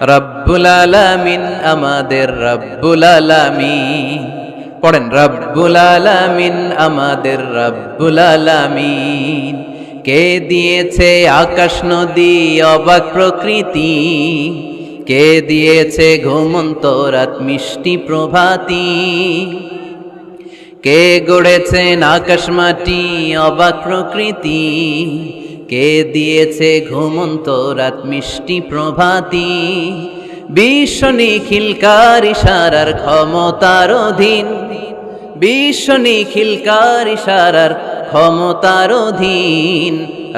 রব্বুল আলামিন আমাদের রব্বুল আলামিন। পড়েন, রব্বুল আলামিন আমাদের রব্বুল আলামিন। কে দিয়েছে আকাশ নদী অবাক প্রকৃতি, কে দিয়েছে ঘুমন্ত রাত মিষ্টি প্রভাতী, কে গড়েছেন আকাশ মাটি অবাক প্রকৃতি, কে দিয়েছে ঘুমন্ত রাত মিষ্টি প্রভাতী। বিশ্ব নিখিলকার ইশারার ক্ষমতার অধীন, বিশ্ব নিখিলকার ইশারার ক্ষমতার অধীন।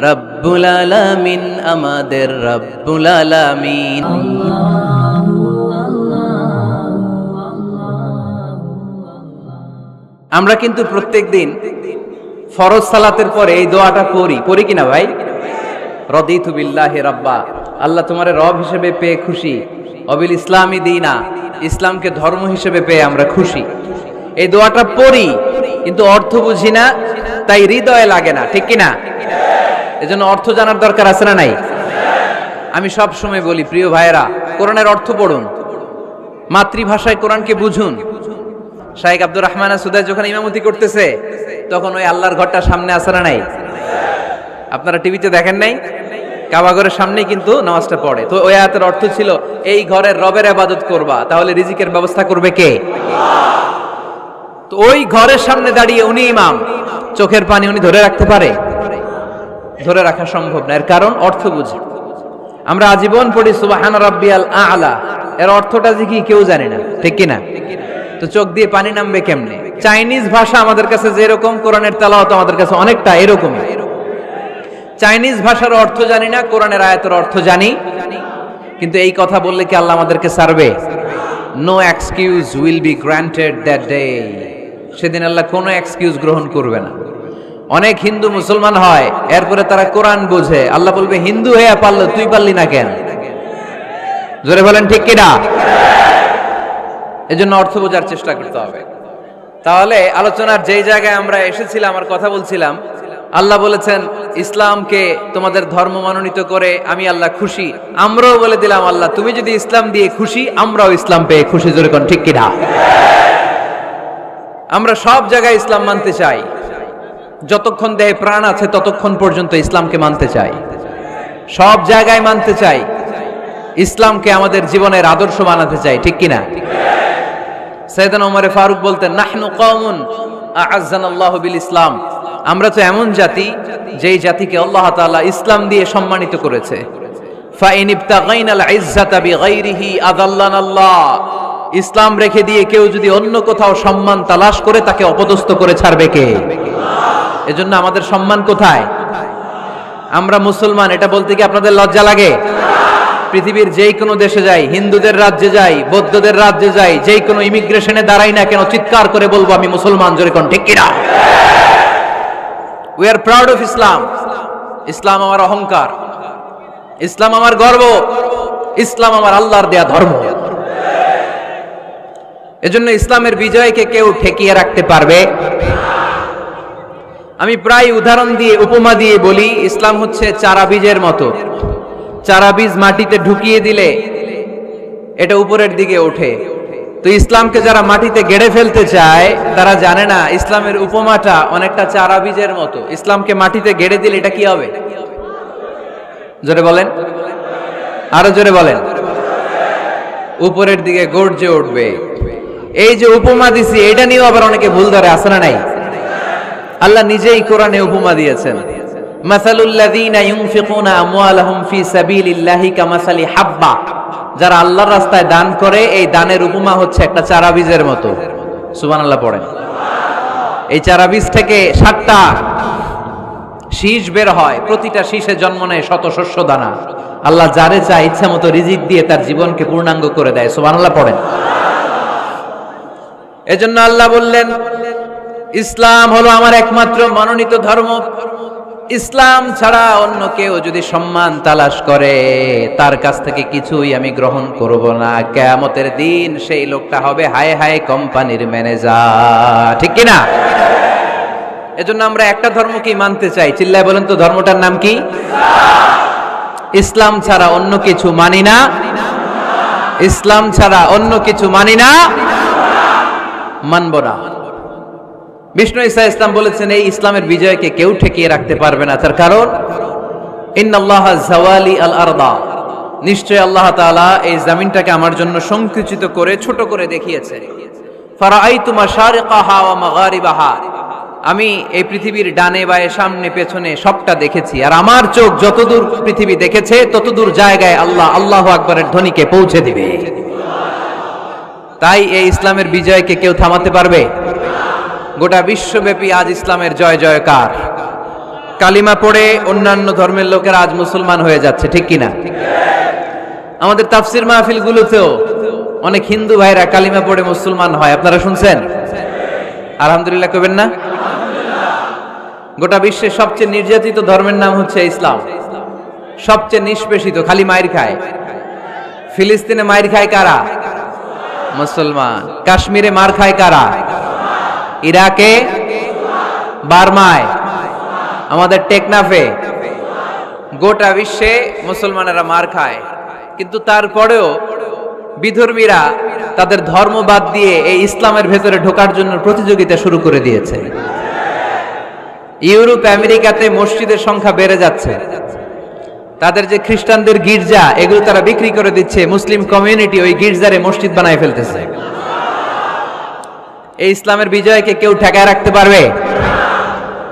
রব্বুল আলামিন আমাদের রব্বুল আলামিন। আমরা কিন্তু প্রত্যেক দিন ফরজ সালাতের পরে এই দোয়াটা পড়ি কিনা ভাই? রদিতু বিল্লাহি রাব্বা, আল্লাহ তোমারে রব হিসেবে পেয়ে খুশি, অবিল ইসলামী দীনা, ইসলামকে ধর্ম হিসেবে পেয়ে আমরা খুশি। এই দোয়াটা পড়ি কিন্তু অর্থ বুঝি না, তাই হৃদয়ে লাগে না, ঠিক কিনা? এজন্য অর্থ জানার দরকার আছে না নাই? আমি সব সময় বলি, প্রিয় ভাইয়েরা, কোরআনের অর্থ পড়ুন, মাতৃভাষায় কোরআনকে বুঝুন। শাইখ আব্দুর রহমান সুদাই যখন ইমামতি করতেছে তখন ওই আল্লাহর ঘরটা সামনে আছে না নাই? আপনারা টিভিতে দেখেন নাই? কাবা ঘরের সামনেই কিন্তু নামাজটা পড়ে। তো ওই আয়াতের অর্থ ছিল, এই ঘরের রবের ইবাদত করবা, তাহলে রিজিকের ব্যবস্থা করবে কে? তো ওই ঘরের সামনে দাঁড়িয়ে উনি ইমাম, চোখের পানি উনি ধরে রাখতে পারে? ধরে রাখা সম্ভব না। এর কারণ অর্থ বুঝে। আমরা আজীবন পড়ি সুবহান রাব্বিয়াল আ'লা, এর অর্থটা যে কি কেউ জানে না, ঠিক কিনা? তো চোখ দিয়ে পানি নামবে কেমনে? চাইনিজ ভাষা আমাদের কাছে যেরকম, কোরআনের তেলাওয়াত আমাদের কাছে অনেকটা এরকমই। চাইনিজ ভাষার অর্থ জানি না, কোরআনের আয়াতের অর্থ জানি, কিন্তু এই কথা বললে কি আল্লাহ আমাদেরকে ছাড়বে? No excuse will be granted that day. সেদিন আল্লাহ কোনো এক্সকিউজ গ্রহণ করবে না। অনেক হিন্দু মুসলমান হয়, এরপরে তারা কোরআন বোঝে, আল্লাহ বলবে, হিন্দু হয়ে পারলো, তুই পারলি না কেন? জোরে বলেন ঠিক কিনা? এজন্য অর্থ বোঝার চেষ্টা করতে হবে। তাহলে আলোচনার যেই জায়গায় আমরা এসেছিলাম আর কথা বলছিলাম, আল্লাহ বলেছেন ইসলামকে তোমাদের ধর্ম মনোনীত করে আমি আল্লাহ খুশি। আমরাও বলে দিলাম, আল্লাহ তুমি যদি ইসলাম দিয়ে খুশি, আমরাও ইসলাম পেয়ে খুশি। জোরে কোন ঠিক কিনা? আমরা সব জায়গায় ইসলাম মানতে চাই। যতক্ষণ দেহে প্রাণ আছে ততক্ষণ পর্যন্ত ইসলামকে মানতে চাই, সব জায়গায় মানতে চাই, ইসলামকে আমাদের জীবনের আদর্শ বানাতে চাই, ঠিক কিনা? সাইয়েদনা ওমর ফারুক বলতেন, নাহনু কওমুন আ'আজ্জানাল্লাহু বিল ইসলাম, আমরা তো এমন জাতি যেই জাতিকে আল্লাহ তাআলা ইসলাম দিয়ে সম্মানিত করেছে। ফাইন ইবতাগাইনাল ইজ্জাতা বিগাইরিহি আযাল্লানাল্লাহ, ইসলাম রেখে দিয়ে কেউ যদি অন্য কোথাও সম্মান তালাশ করে, তাকে অপদস্থ করে ছাড়বে কে? এজন্য আমাদের সম্মান কোথায়? আমরা মুসলমান, এটা বলতে কি আপনাদের লজ্জা লাগে? পৃথিবীর যেই কোনো দেশে যাই, হিন্দুদের রাজ্যে যাই, বৌদ্ধদের রাজ্যে যাই, যেই কোনো ইমিগ্রেশনে দাঁড়াই না কেন, চিৎকার করে বলবো আমি মুসলমান। জোরে কোন ঠিক কিনা? We are proud of Islam. ইসলাম আমার অহংকার, ইসলাম আমার গর্ব, ইসলাম আমার আল্লাহর দেয়া ধর্ম। এজন্য ইসলামের বিজয়কে কেউ ঠেকিয়ে রাখতে পারবে? আমি প্রায় উদাহরণ দিয়ে, উপমা দিয়ে বলি, ইসলাম হচ্ছে চারা বীজের মতো। চারা বীজ মাটিতে ঢুকিয়ে দিলে এটা উপরের দিকে ওঠে। তো ইসলামকে যারা মাটিতে গেড়ে ফেলতে চায়, তারা জানে না ইসলামের উপমাটা অনেকটা চারা বীজের মতো। ইসলামকে মাটিতে গেড়ে দিলে এটা কি হবে? জোরে বলেন, আরো জোরে বলেন। উপরের দিকে গর্জে উঠবে। এই যে উপমা দিছি, এটা নিয়েও আবার অনেকে ভুল ধরে, আছে না নাই? আল্লাহ নিজেই কোরআনে উপমা দিয়েছেন, মাসালুল্লাযীনা ইউনফিকুনা আমওয়ালাহুম ফি সাবিলিল্লাহি কামাসালি হাব্বা, যারা আল্লাহর রাস্তায় দান করে, এই দানের উপমা হচ্ছে একটা চারা বীজের মতো। সুবহানাল্লাহ পড়েন। এই চারা বীজ থেকে 7টা শীষ বের হয়, প্রতিটা শীষে জন্ম নেয় শত শস্য দানা। আল্লাহ যারে চায় ইচ্ছা মতো রিজিক দিয়ে তার জীবনকে পূর্ণাঙ্গ করে দেয়। সুবহানাল্লাহ পড়েন। এজন্য আল্লাহ বললেন, ইসলাম হলো আমার একমাত্র মনোনীত ধর্ম। ইসলাম ছাড়া অন্য কেউ যদি সম্মান তালাশ করে, তার কাছ থেকে কিছুই আমি গ্রহণ করব না। কিয়ামতের দিন সেই লোকটা হবে হায় হায় কোম্পানির ম্যানেজার, ঠিক কিনা? এজন্য আমরা একটা ধর্মকেই মানতে চাই। চিল্লায় বলেন তো, ধর্মটার নাম কি? ইসলাম ছাড়া অন্য কিছু মানি না। ইসলাম ছাড়া অন্য কিছু মানি না, মানব না। বিষ্ণু ঈসা ইসলাম বলেছেন এই ইসলামের বিজয়কে কেউ ঠেকিয়ে রাখতে পারবে না। তার কারণ ইন্নাল্লাহা যাওয়ালি আল আরদা, নিশ্চয় আল্লাহ তাআলা এই জমিনটাকে আমার জন্য সংকুচিত করে ছোট করে দেখিয়েছে। ফারাআইতু মাশারিকাহা ওয়া মাগারিবাহা, আমি এই পৃথিবীর ডানে বায়ে সামনে পেছনে সবটা দেখেছি, আর আমার চোখ যতদূর পৃথিবী দেখেছে ততদূর জায়গায় আল্লাহ আল্লাহু আকবারের ধ্বনিকে পৌঁছে দিবে। তাই এই ইসলামের বিজয়কে কেউ থামাতে পারবে? গোটা বিশ্বব্যাপী আজ ইসলামের জয় জয়কার। কালিমা পড়ে অন্যান্য ধর্মের লোকেরা আজ মুসলমান হয়ে যাচ্ছে, ঠিক কিনা? আমাদের তাফসির মাহফিলগুলোতেও অনেক হিন্দু ভাইরা কালিমা পড়ে মুসলমান হয়, আপনারা শুনছেন? আলহামদুলিল্লাহ কইবেন না? গোটা বিশ্বের সবচেয়ে নির্যাতিত ধর্মের নাম হচ্ছে ইসলাম, সবচেয়ে নিষ্পেষিত, খালি মাইর খায়। ফিলিস্তিনে মাইর খায় কারা? মুসলমান। কাশ্মীরে মার খায় কারা? ইরাকে, বার্মায়, আমাদের টেকনাফে, গোটা বিশ্বে মুসলমানেরা মার খায়। কিন্তু তারপরেও বিধর্মীরা তাদের ধর্ম বাদ দিয়ে এই ইসলামের ভেতরে ঢোকার জন্য প্রতিযোগিতা শুরু করে দিয়েছে। ইউরোপ আমেরিকাতে মসজিদের সংখ্যা বেড়ে যাচ্ছে, তাদের যে খ্রিস্টানদের গির্জা এগুলো তারা বিক্রি করে দিচ্ছে, মুসলিম কমিউনিটি ওই গির্জারে মসজিদ বানায় ফেলতেছে। এই ইসলামের বিজয়কে কেউ ঠেকায় রাখতে পারবে?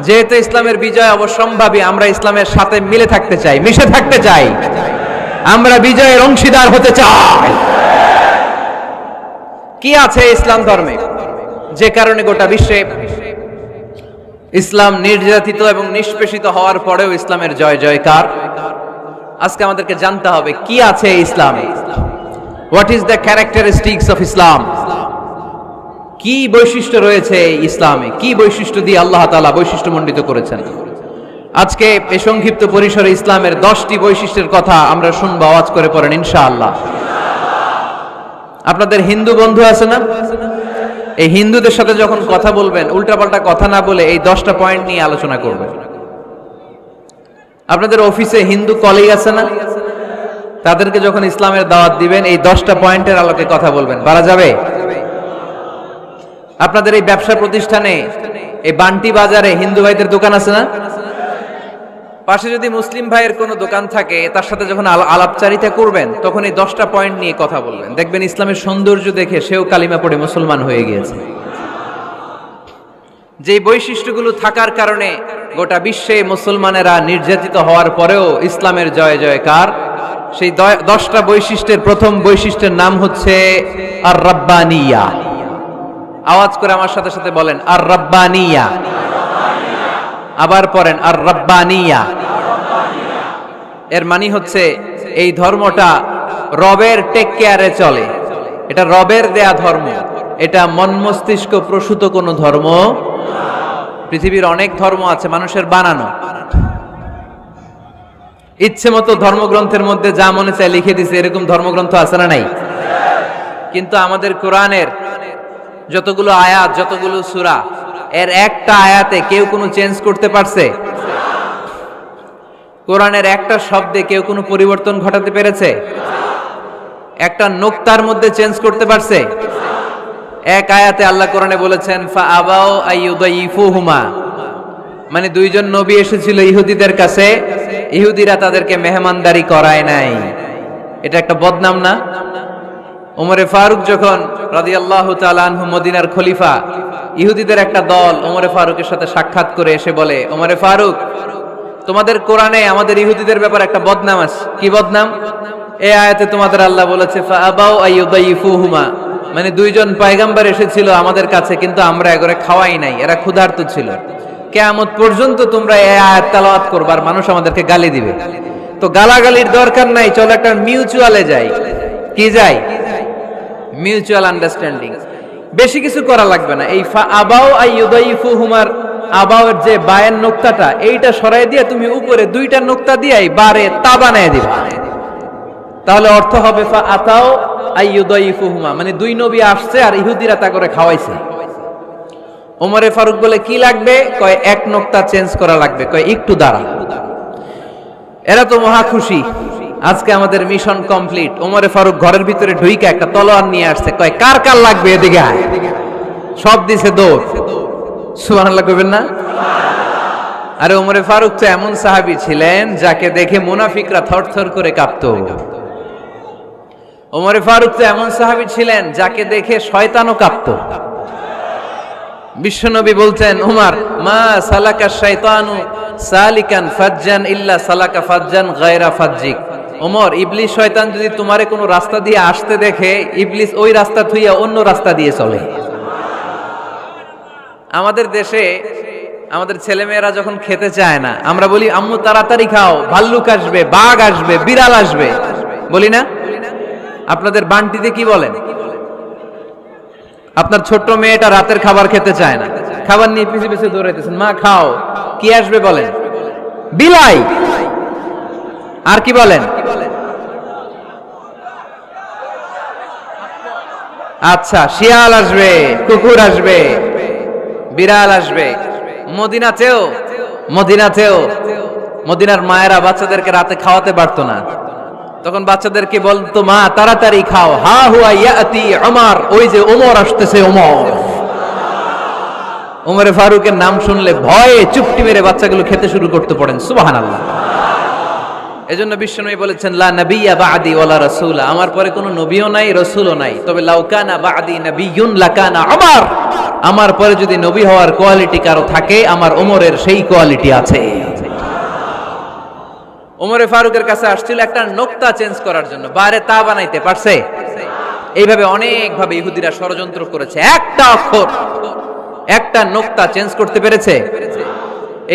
যেহেতু ইসলামের বিজয় অবশ্যম্ভাবী, আমরা ইসলামের সাথে মিলে থাকতে চাই, মিশে থাকতে চাই, আমরা বিজয়ের অংশীদার হতে চাই। কি আছে ইসলাম ধর্মে যে কারণে গোটা বিশ্বে ইসলাম নির্যাতিত এবং নিষ্পেষিত হওয়ার পরেও ইসলামের জয় জয়কার? আজকে আমাদেরকে জানতে হবে কি আছে ইসলামে। What is the characteristics of Islam? কি বৈশিষ্ট্য রয়েছে ইসলামে, কি বৈশিষ্ট্য দিয়ে আল্লাহ তাআলা বৈশিষ্ট্যমণ্ডিত করেছেন। আজকে এই সংক্ষিপ্ত পরিসরে ইসলামের 10টি বৈশিষ্ট্যের কথা আমরা শুনবো, আওয়াজ করে পড়েন ইনশাআল্লাহ। আপনাদের হিন্দু বন্ধু আছে না? এই হিন্দুদের সাথে যখন কথা বলবেন উল্টাপাল্টা কথা না বলে এই 10টা পয়েন্ট নিয়ে আলোচনা করবেন। আপনাদের অফিসে হিন্দু কলিগ আছে না? তাদেরকে যখন ইসলামের দাওয়াত দিবেন এই 10টা পয়েন্টের আলোকে কথা বলবেন, পারা যাবে? আপনাদের এই ব্যবসা প্রতিষ্ঠানে, এই বান্টি বাজারে হিন্দু ভাইদের দোকান আছে না? পাশে যদি মুসলিম ভাইয়ের কোনো দোকান থাকে তার সাথে যখন আলাপচারিতা করবেন তখন এই 10টা পয়েন্ট নিয়ে কথা বলবেন, দেখবেন ইসলামের সৌন্দর্য দেখে সেও কালিমা পড়ে মুসলমান হয়ে গিয়েছে। যে বৈশিষ্ট্যগুলো থাকার কারণে গোটা বিশ্বে মুসলমানেরা নির্যাতিত হওয়ার পরেও ইসলামের জয় জয়কার, সেই 10টা বৈশিষ্ট্যের প্রথম বৈশিষ্ট্যের নাম হচ্ছে আর রাব্বানিয়া। আওয়াজ করে আমার সাথে সাথে বলেন আর রাব্বানিয়া। আবার পড়েন আর রাব্বানিয়া। এর মানে হচ্ছে এই ধর্মটা রবের টেক কেয়ারে চলে, এটা রবের দেয়া ধর্ম, এটা মন মস্তিষ্ক প্রসূত কোনো ধর্ম। পৃথিবীর অনেক ধর্ম আছে মানুষের বানানো, ইচ্ছে মতো ধর্মগ্রন্থের মধ্যে যা মনে চায় লিখে দিছে, এরকম ধর্মগ্রন্থ আছে না নাই? কিন্তু আমাদের কোরআনের যতগুলো আয়াত, যতগুলো সূরা, এর একটা আয়াতে কেউ কোনো চেঞ্জ করতে পারছে? কোরআনের একটা শব্দে কেউ কোনো পরিবর্তন ঘটাতে পেরেছে? একটা নুকতার মধ্যে চেঞ্জ করতে পারছে? এক আয়াতে আল্লাহ কোরআনে বলেছেন ফাআবাউ আইয়ুদাইফুহুমা, মানে দুইজন নবী এসেছিল ইহুদিদের কাছে, ইহুদিরা তাদেরকে মেহমানদারি করায় নাই। এটা একটা বদনাম না? ওমরে ফারুক যখন রাদিয়াল্লাহু তাআলা আনহু মদিনার খলিফা, ইহুদিদের একটা দল ওমরে ফারুকের সাথে সাক্ষাৎ করে এসে বলে, ওমরে ফারুক, তোমাদের কোরআনে আমাদের ইহুদিদের ব্যাপারে একটা বদনাম আছে। কি বদনাম? এই আয়াতে তোমাদের আল্লাহ বলেছে ফাআবাউ আইয়ুদাইফুহুমা, মানে দুইজন পয়গম্বর এসেছিল আমাদের কাছে কিন্তু আমরা এগরে খাওয়াই নাই, এরা ক্ষুধার্ত ছিল। কিয়ামত পর্যন্ত তোমরা এই আয়াত তেলাওয়াত করবা আর মানুষ আমাদেরকে গালি দিবে। তো গালাগালির দরকার নাই, চলো একটা মিউচুয়ালে যাই। কি যাই? Mutual understanding. বেশি কিছু করা লাগবে না। এই ফাআবাউ আইয়ুদাইফুহুমার আবাউয়ের যে বায়ের নোক্তাটা, এইটা সরাই দিয়ে তুমি উপরে দুইটা নোক্তা দিয়াই বারে তা বানায় দিবা, তাহলে অর্থ হবে ফাআতাউ আইয়ুদাইফুহুমা, মানে দুই নবী আসছে আর ইহুদিরা তা করে খাওয়াইছে। ওমরে ফারুক বলে কি লাগবে? কয় এক নোক্তা চেঞ্জ করা লাগবে। কয় একটু দাঁড়া। এরা তো মহা খুশি, আজকে আমাদের মিশন কমপ্লিট। ওমরে ফারুক ঘরের ভিতরে ঢুইকা একটা তলোয়ার নিয়ে আসছে, কয় কার কার লাগবে এদিকে আয়। সব দিছে দৌড়। সুবহানাল্লাহ কইবেন না? আরে ওমরে ফারুক তো এমন সাহাবী ছিলেন যাকে দেখে মুনাফিকরা থরথর করে কাঁপতো। ওমরে ফারুক তো এমন সাহাবী ছিলেন যাকে দেখে শয়তানও কাঁপতো। বিশ্বনবী বলতেন, উমর মা সালাকা শাইতানু সালিকান ফাজ্জান ইল্লা সালাকা ফাজ্জান গায়রা ফাজ্জিক। ওমর, ইবলিস শয়তান যদি তোমারে কোনো রাস্তা দিয়ে আসতে দেখে, ইবলিস ওই রাস্তা থুইয়া অন্য রাস্তা দিয়ে চলে। আমাদের দেশে আমাদের ছেলেমেয়েরা যখন খেতে চায় না, আমরা বলি আম্মু তাড়াতাড়ি খাও, ভাল্লুক আসবে, বাঘ আসবে, বিড়াল আসবে, বলি না? আপনাদের বান্টিতে কি বলেন? আপনার ছোট্ট মেয়েটা রাতের খাবার খেতে চায় না, খাবার নিয়ে পিছে পিছে দৌড়াইতেছেন, মা খাও, কি আসবে বলেন? বিলাই। আর কি বলেন? আচ্ছা, শিয়াল আসবে, কুকুর আসবে, বিড়াল আসবে। মদিনাতেও মদিনার মায়েরা বাচ্চাদেরকে রাতে খাওয়াতে পারতো না, তখন বাচ্চাদেরকে বলতো, মা তাড়াতাড়ি খাও, হা হুয়া ইয়াতি ওমর, ওই যে ওমর আসতেছে। ওমরে ফারুকের নাম শুনলে ভয়ে চুপটি মেরে বাচ্চাগুলো খেতে শুরু করতে পড়েন। সুবহানাল্লাহ। এজন্য বিশ্বনবী বলেছেন, লা নাবিয়্যা বা'দি ওয়ালা রাসূলা, আমার পরে কোনো নবীও নাই, রাসূলও নাই, তবে লাউ কানা বা'দি নাবিয়্যুন লাকানা ওমর, আমার পরে যদি নবী হওয়ার কোয়ালিটি কারো থাকে, আমার ওমরের সেই কোয়ালিটি আছে। ওমরে ফারুকের কাছে আসছিল একটা নোক্তা চেঞ্জ করার জন্য, বাইরে তা বানাইতে পারছে? এইভাবে অনেক ভাবে ইহুদিরা ষড়যন্ত্র করেছে, একটা অক্ষর, একটা নোক্তা চেঞ্জ করতে পেরেছে?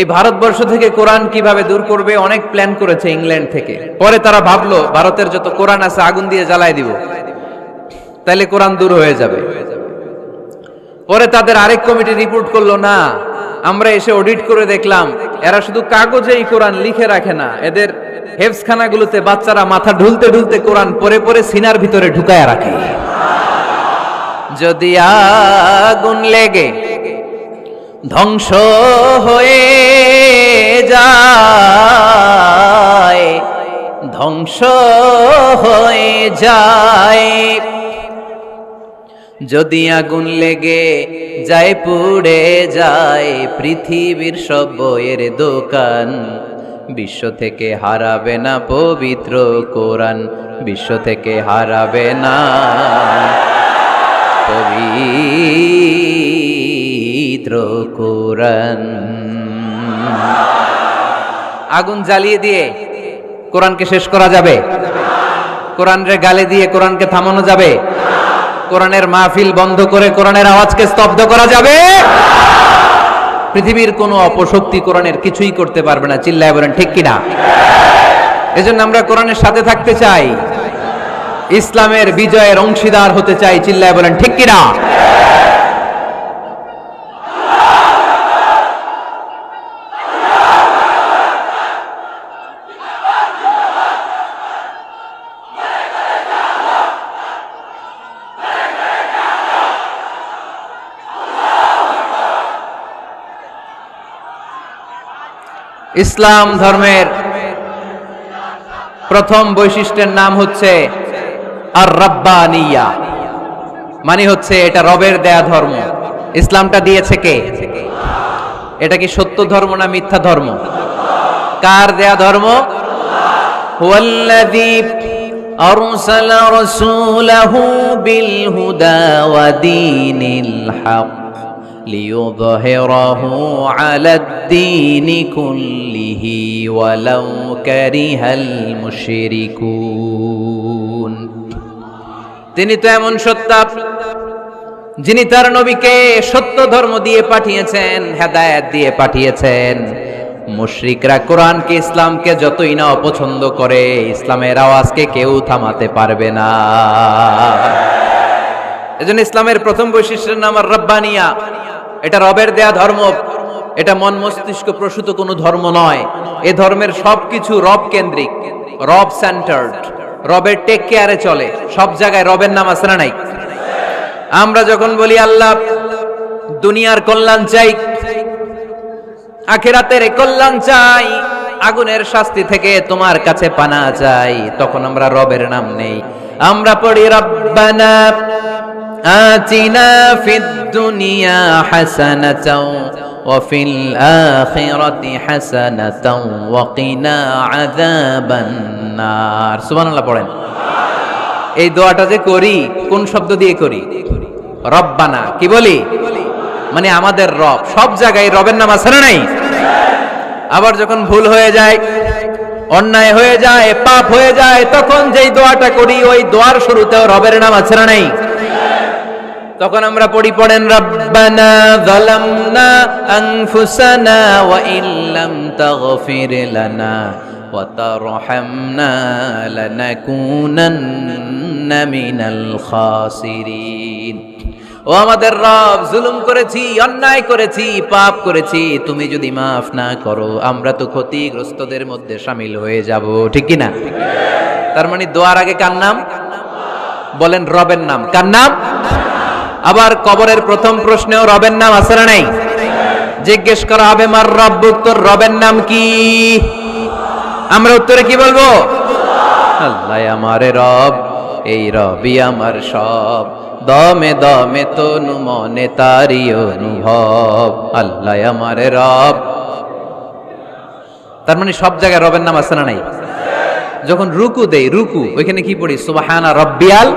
এই ভারতবর্ষ থেকে কোরআন কিভাবে দূর করবে অনেক প্ল্যান করেছে ইংল্যান্ড থেকে। পরে তারা ভাবলো ভারতের যত কোরআন আছে আগুন দিয়ে জ্বালাই দিব, তাইলে কোরআন দূর হয়ে যাবে। পরে তাদের আরেক কমিটি রিপোর্ট করলো, না, আমরা এসে অডিট করে দেখলাম এরা শুধু কাগজেই কোরআন লিখে রাখে না, এদের হেফজখানাগুলোতে বাচ্চারা মাথা ঢুলতে ঢুলতে কোরআন পরে পরে সিনার ভিতরে ঢুকায়া রাখে। যদি আগুন লেগে ধ্বংস হয়ে যায়, ধ্বংস হয়ে যায়, যদি আগুন লেগে যায় পুড়ে যায় পৃথিবীর সব বইয়ের দোকান, বিশ্ব থেকে হারাবে না পবিত্র কোরআন, বিশ্ব থেকে হারাবে না পবিত্র কোরআন। আগুন জ্বালিয়ে দিয়ে কোরআনকে শেষ করা যাবে? কোরআনের গালে দিয়ে কোরআনকে থামানো যাবে? কোরআনের মাহফিল বন্ধ করে কোরআনের আওয়াজকে স্তব্ধ করা যাবে? পৃথিবীর কোনো অপশক্তি কোরআনের কিছুই করতে পারবে না। চিল্লায় বলেন ঠিক কিনা? এজন্য আমরা কোরআনের সাথে থাকতে চাই, ইসলামের বিজয়ের অংশীদার হতে চাই। চিল্লায় বলেন ঠিক কিনা? ইসলাম ধর্মের প্রথম বৈশিষ্ট্যের নাম হচ্ছে আর রাব্বানিয়া, মানে হচ্ছে এটা রবের দেয়া ধর্ম। ইসলামটা দিয়েছে কে? এটা কি সত্য ধর্ম না মিথ্যা ধর্ম? কার দেয়া ধর্ম? হুয়াল্লাযী আরসালা রাসূলাহু বিল হুদা ওয়া দীনিল হক লিইয়ুযহিরাহু আলাদ-দীনি কুল্লিহি ওয়ালাউ কারিহাল মুশরিকুন। তিনি তো এমন সত্তা যিনি তার নবীকে সত্য ধর্ম দিয়ে পাঠিয়েছেন, হেদায়েত দিয়ে পাঠিয়েছেন। মুশরিকরা কোরআনকে, ইসলামকে যতই না অপছন্দ করে, ইসলামের আওয়াজকে কেউ থামাতে পারবে না। এজন্য ইসলামের প্রথম বৈশিষ্ট্যের নাম আর রাব্বানিয়া। এটা রবের দেয়া ধর্ম, এটা মন মস্তিষ্ক প্রসূত কোনো ধর্ম নয়। এ ধর্মের সবকিছু রব কেন্দ্রিক, রব সেন্টার্ড, রবের টেক কেয়ারে চলে। সব জায়গায় রবের নাম আছে না নাই? আমরা যখন বলি আল্লাহ দুনিয়ার কল্যাণ চাই, আখিরাতের কল্যাণ চাই, আগুনের শাস্তি থেকে তোমার কাছে পানা চাই, তখন আমরা রবের নাম নেই। আমরা পড়ি রব্বানা আতিনা ফিদ দুনিয়া হাসানাতাও ওয়া ফিল আখিরাতি হাসানাতাও ওয়া কিনা আযাবান নার। সুবহানাল্লাহ পড়েন। এই দোয়াটা যে করি কোন শব্দ দিয়ে করি? রব্বানা। কি বলি? মানে আমাদের রব। সব জায়গায় রবের নাম আছে না নাই? আবার যখন ভুল হয়ে যায়, অন্যায় হয়ে যায়, পাপ হয়ে যায়, তখন যেই দোয়াটা করি ওই দোয়ার শুরুতেও রবের নাম আছে না নাই? তখন আমরা পড়েন রব্বানা যালামনা আনফুসানা ওয়া ইল্লাম তাগফির লানা ওয়া তারহামনা লানাকুনান্না মিনাল খাসিরিন। ও আমাদের রব, জুলুম করেছি, অন্যায় করেছি, পাপ করেছি, তুমি যদি মাফ না করো আমরা তো ক্ষতিগ্রস্তদের মধ্যে শামিল হয়ে যাব। ঠিক কি না? তার মানে দোয়ার আগে কার নাম? বলেন রবের নাম। কার নাম? আবার কবরের প্রথম প্রশ্নেও রবের নাম আছে না নাই? জিজ্ঞেস করা হবে মার রব্বুক, তোর রবের নাম কি? আমরা উত্তরে কি বলবো? আল্লাহ আমারে রব, এই রবই আমার সব, দমে দমে তনু মনে তারি অনুভব, আল্লাহ আমারে রব। তার মানে সব জায়গায় রবের নাম আছে না নাই? যখন রুকু দেই, রুকু ওইখানে কি পড়ি? সুবহানা রাব্বিয়াল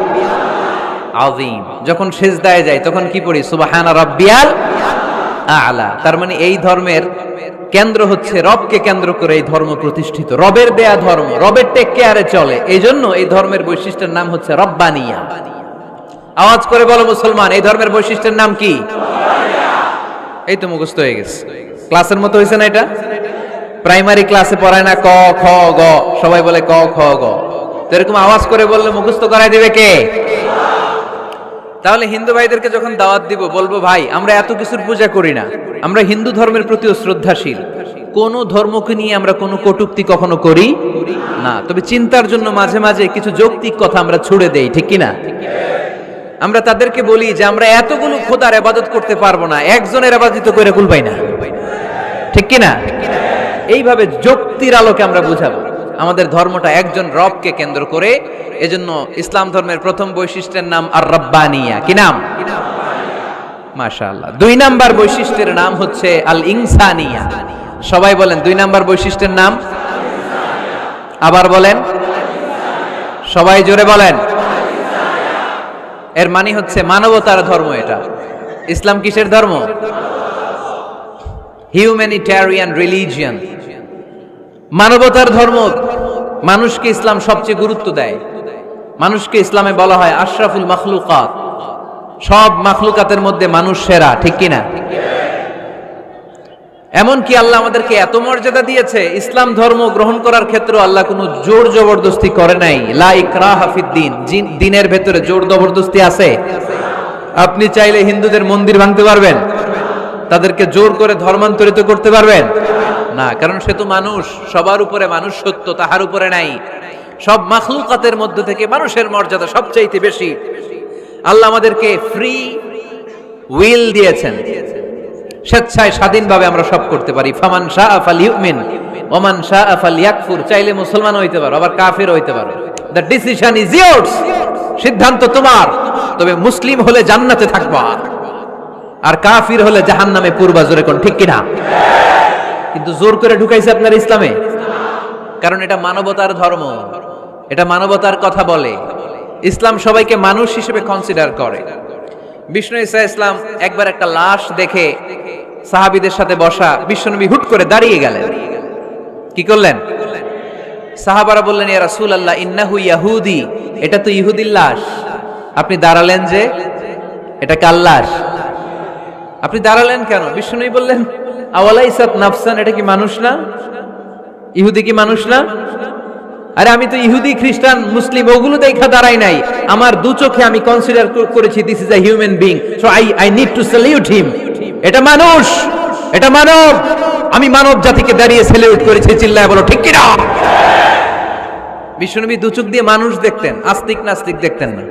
আযীম। যখন সিজদায় যাই তখন কি পড়ি? সুবহানা রাব্বিয়াল আ'লা। তার মানে এই ধর্মের কেন্দ্র হচ্ছে রবকে কেন্দ্র করে এই ধর্ম প্রতিষ্ঠিত, রবের দেয়া ধর্ম, রবের টেক কেয়ারে চলে। এই জন্য এই ধর্মের বৈশিষ্ট্যের নাম হচ্ছে রব্বানিয়া। আওয়াজ করে বলো মুসলমান, এই ধর্মের বৈশিষ্ট্যের নাম কি? এই তো মুখস্থ হয়ে গেছে। ক্লাসের মতো হয়েছে না এটা? প্রাইমারি ক্লাসে পড়ায় না ক খ গ, সবাই বলে ক খ গ। তো এরকম আওয়াজ করে বললে মুখস্থ করাই দিবে কে? তাহলে হিন্দু ভাইদেরকে যখন দাওয়াত দিব বলবো, ভাই আমরা এত কিছুর পূজা করি না, আমরা হিন্দু ধর্মের প্রতিও শ্রদ্ধাশীল, কোন ধর্মকে নিয়ে আমরা কোনো কটূক্তি কখনো করি না, তবে চিন্তার জন্য মাঝে মাঝে কিছু যৌক্তিক কথা আমরা ছুড়ে দেই। ঠিক কিনা? আমরা তাদেরকে বলি যে আমরা এতগুলো খোদার ইবাদত করতে পারবো না, একজনের ইবাদত করে কুল পাই না। ঠিক কিনা? এইভাবে যুক্তির আলোকে আমরা বুঝাবো আমাদের ধর্মটা একজন রবকে কেন্দ্র করে। এজন্য ইসলাম ধর্মের প্রথম বৈশিষ্ট্যের নাম আর রব্বানিয়া। কি নাম? মাশাআল্লাহ। 2 নাম্বার বৈশিষ্ট্যের নাম হচ্ছে আল ইনসানিয়া। সবাই বলেন 2 নাম্বার বৈশিষ্ট্যের নাম। আবার বলেন, সবাই জোরে বলেন। এর মানে হচ্ছে মানবতার ধর্ম। এটা ইসলাম কিসের ধর্ম? হিউম্যানিটেরিয়ান রিলিজিয়ন, মানবতার ধর্ম। মানুষকে ইসলাম সবচেয়ে গুরুত্ব দেয়। মানুষকে ইসলামে বলা হয় আশরাফুল মাখলুকাত, সব মাখলুকাতের মধ্যে মানুষ সেরা। ঠিক কিনা? এমনকি আল্লাহ আমাদেরকে এত মর্যাদা দিয়েছে, ইসলাম ধর্ম গ্রহণ করার ক্ষেত্রে আল্লাহ কোনো জোর জবরদস্তি করে নাই। লা ইকরাহা ফিদ্দিন, দ্বীনের ভেতরে জোর জবরদস্তি আছে? আপনি চাইলে হিন্দুদের মন্দির ভাঙতে পারবেন? তাদেরকে জোর করে ধর্মান্তরিত করতে পারবেন না, কারণ সে তো মানুষ, সবার উপরে মানুষ সত্য, তাহার উপরে নাই। সব মাখলুকাতের মধ্যে থেকে মানুষের মর্যাদা সবচাইতে বেশি। আল্লাহ আমাদেরকে ফ্রি উইল দিয়েছেন, স্বেচ্ছায় স্বাধীনভাবে আমরা সব করতে পারি। ফামান শাআ ফালইউমিন ওয়া মান শাআ ফালইয়াকফুর। চাইলে মুসলমান হইতে পারো, আবার কাফির হইতে পারো। দ্য ডিসিশন ইজ ইয়ার্স, সিদ্ধান্ত তোমার। তবে মুসলিম হলে জান্নাতে থাকবা, আর কাফির হলে জাহান্নামে পূর্বা। জোরে কোন ঠিক কিনা? কিন্তু জোর করে ঢুকাইছে আপনার ইসলামে, কারণ এটা মানবতার ধর্ম, এটা মানবতার কথা বলে। ইসলাম সবাইকে মানুষ হিসেবে কনসিডার করে। বিষ্ণু ঈসা ইসলাম একবার একটা লাশ দেখে সাহাবীদের সাথে বসা, বিশ্বনবী হুট করে দাঁড়িয়ে গেলেন। কি করলেন? সাহাবারা বললেন, ইয়া রাসূলুল্লাহ ইন্নাহু ইয়াহুদি, এটা তো ইহুদির লাশ। আপনি দাঁড়ালেন যে, এটা কার লাশ? আপনি দাঁড়ালেন কেন? বিষ্ণুনবী বললেন, আওয়ালাইসাত নাফসান, এটা কি মানুষ না? ইহুদি কি মানুষ না? আরে আমি তো ইহুদি, খ্রিস্টান, মুসলিম ওগুলো দেখা দাঁড়াই নাই, আমার দু চোখে আমি কনসিডার করেছি this is a human being, so I need to salute হিম। এটা মানুষ, এটা মানব, আমি মানব জাতিকে দাঁড়িয়ে স্যালিউট করেছি। চিল্লায় বলো ঠিক কিনা? বিশ্বনবী দু চোখ দিয়ে মানুষ দেখতেন, আস্তিক নাস্তিক দেখতেন না,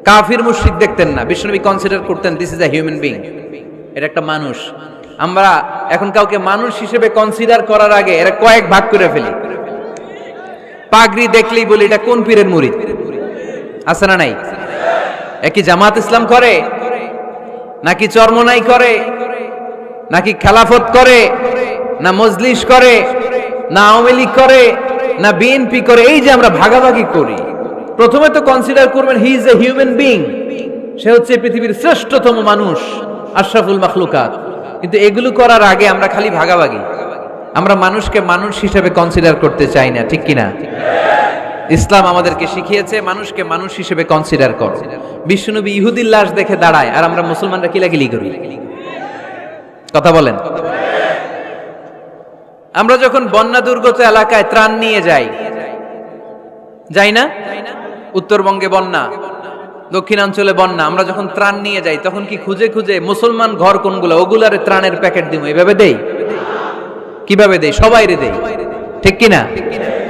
কাফির মুশরিক দেখতেন না। বিশ্বনবী কনসিডার করতেন this is a human being, এটা একটা মানুষ। আমরা এখন কাউকে মানুষ হিসেবে কনসিডার করার আগে এরা কয়েক ভাগ করে ফেলি। পাগড়ি দেখলেই বলি এটা কোন পীরের মুরিদ, আছে না নাই? একই জামাত ইসলাম করে নাকি চরমনাই করে নাকি খেলাফত করে না মজলিস করে না আওয়ামী লীগ করে না বিএনপি করে? এই যে আমরা ভাগাভাগি করি, প্রথমে তো কনসিডার করবেন he is a human being, সে হচ্ছে পৃথিবীর শ্রেষ্ঠতম মানুষ, আশরাফুল মাখলুকাত। কিন্তু এগুলো করার আগে আমরা খালি ভাগাভাগি, আমরা মানুষকে মানুষ হিসেবে কনসিডার করতে চাই না, ঠিক কিনা? ইসলাম আমাদেরকে শিখিয়েছে মানুষকে মানুষ হিসেবে কনসিডার কর। বিশ্বনবী ইহুদির লাশ দেখে দাঁড়ায় আর আমরা মুসলমানরা কিলাকিলি করি, কথা বলেন। আমরা যখন বন্যা দুর্গত এলাকায় ত্রাণ নিয়ে যাই না? উত্তরবঙ্গে বন্যা, দক্ষিণাঞ্চলে বন্যা, আমরা যখন ত্রাণ নিয়ে যাই তখন কি খুঁজে খুঁজে মুসলমান ঘর কোনগুলো ওগুলারে ত্রাণের প্যাকেট দিব এভাবে দেই? কিভাবে দেই? সবাইরে দেই, ঠিক কিনা?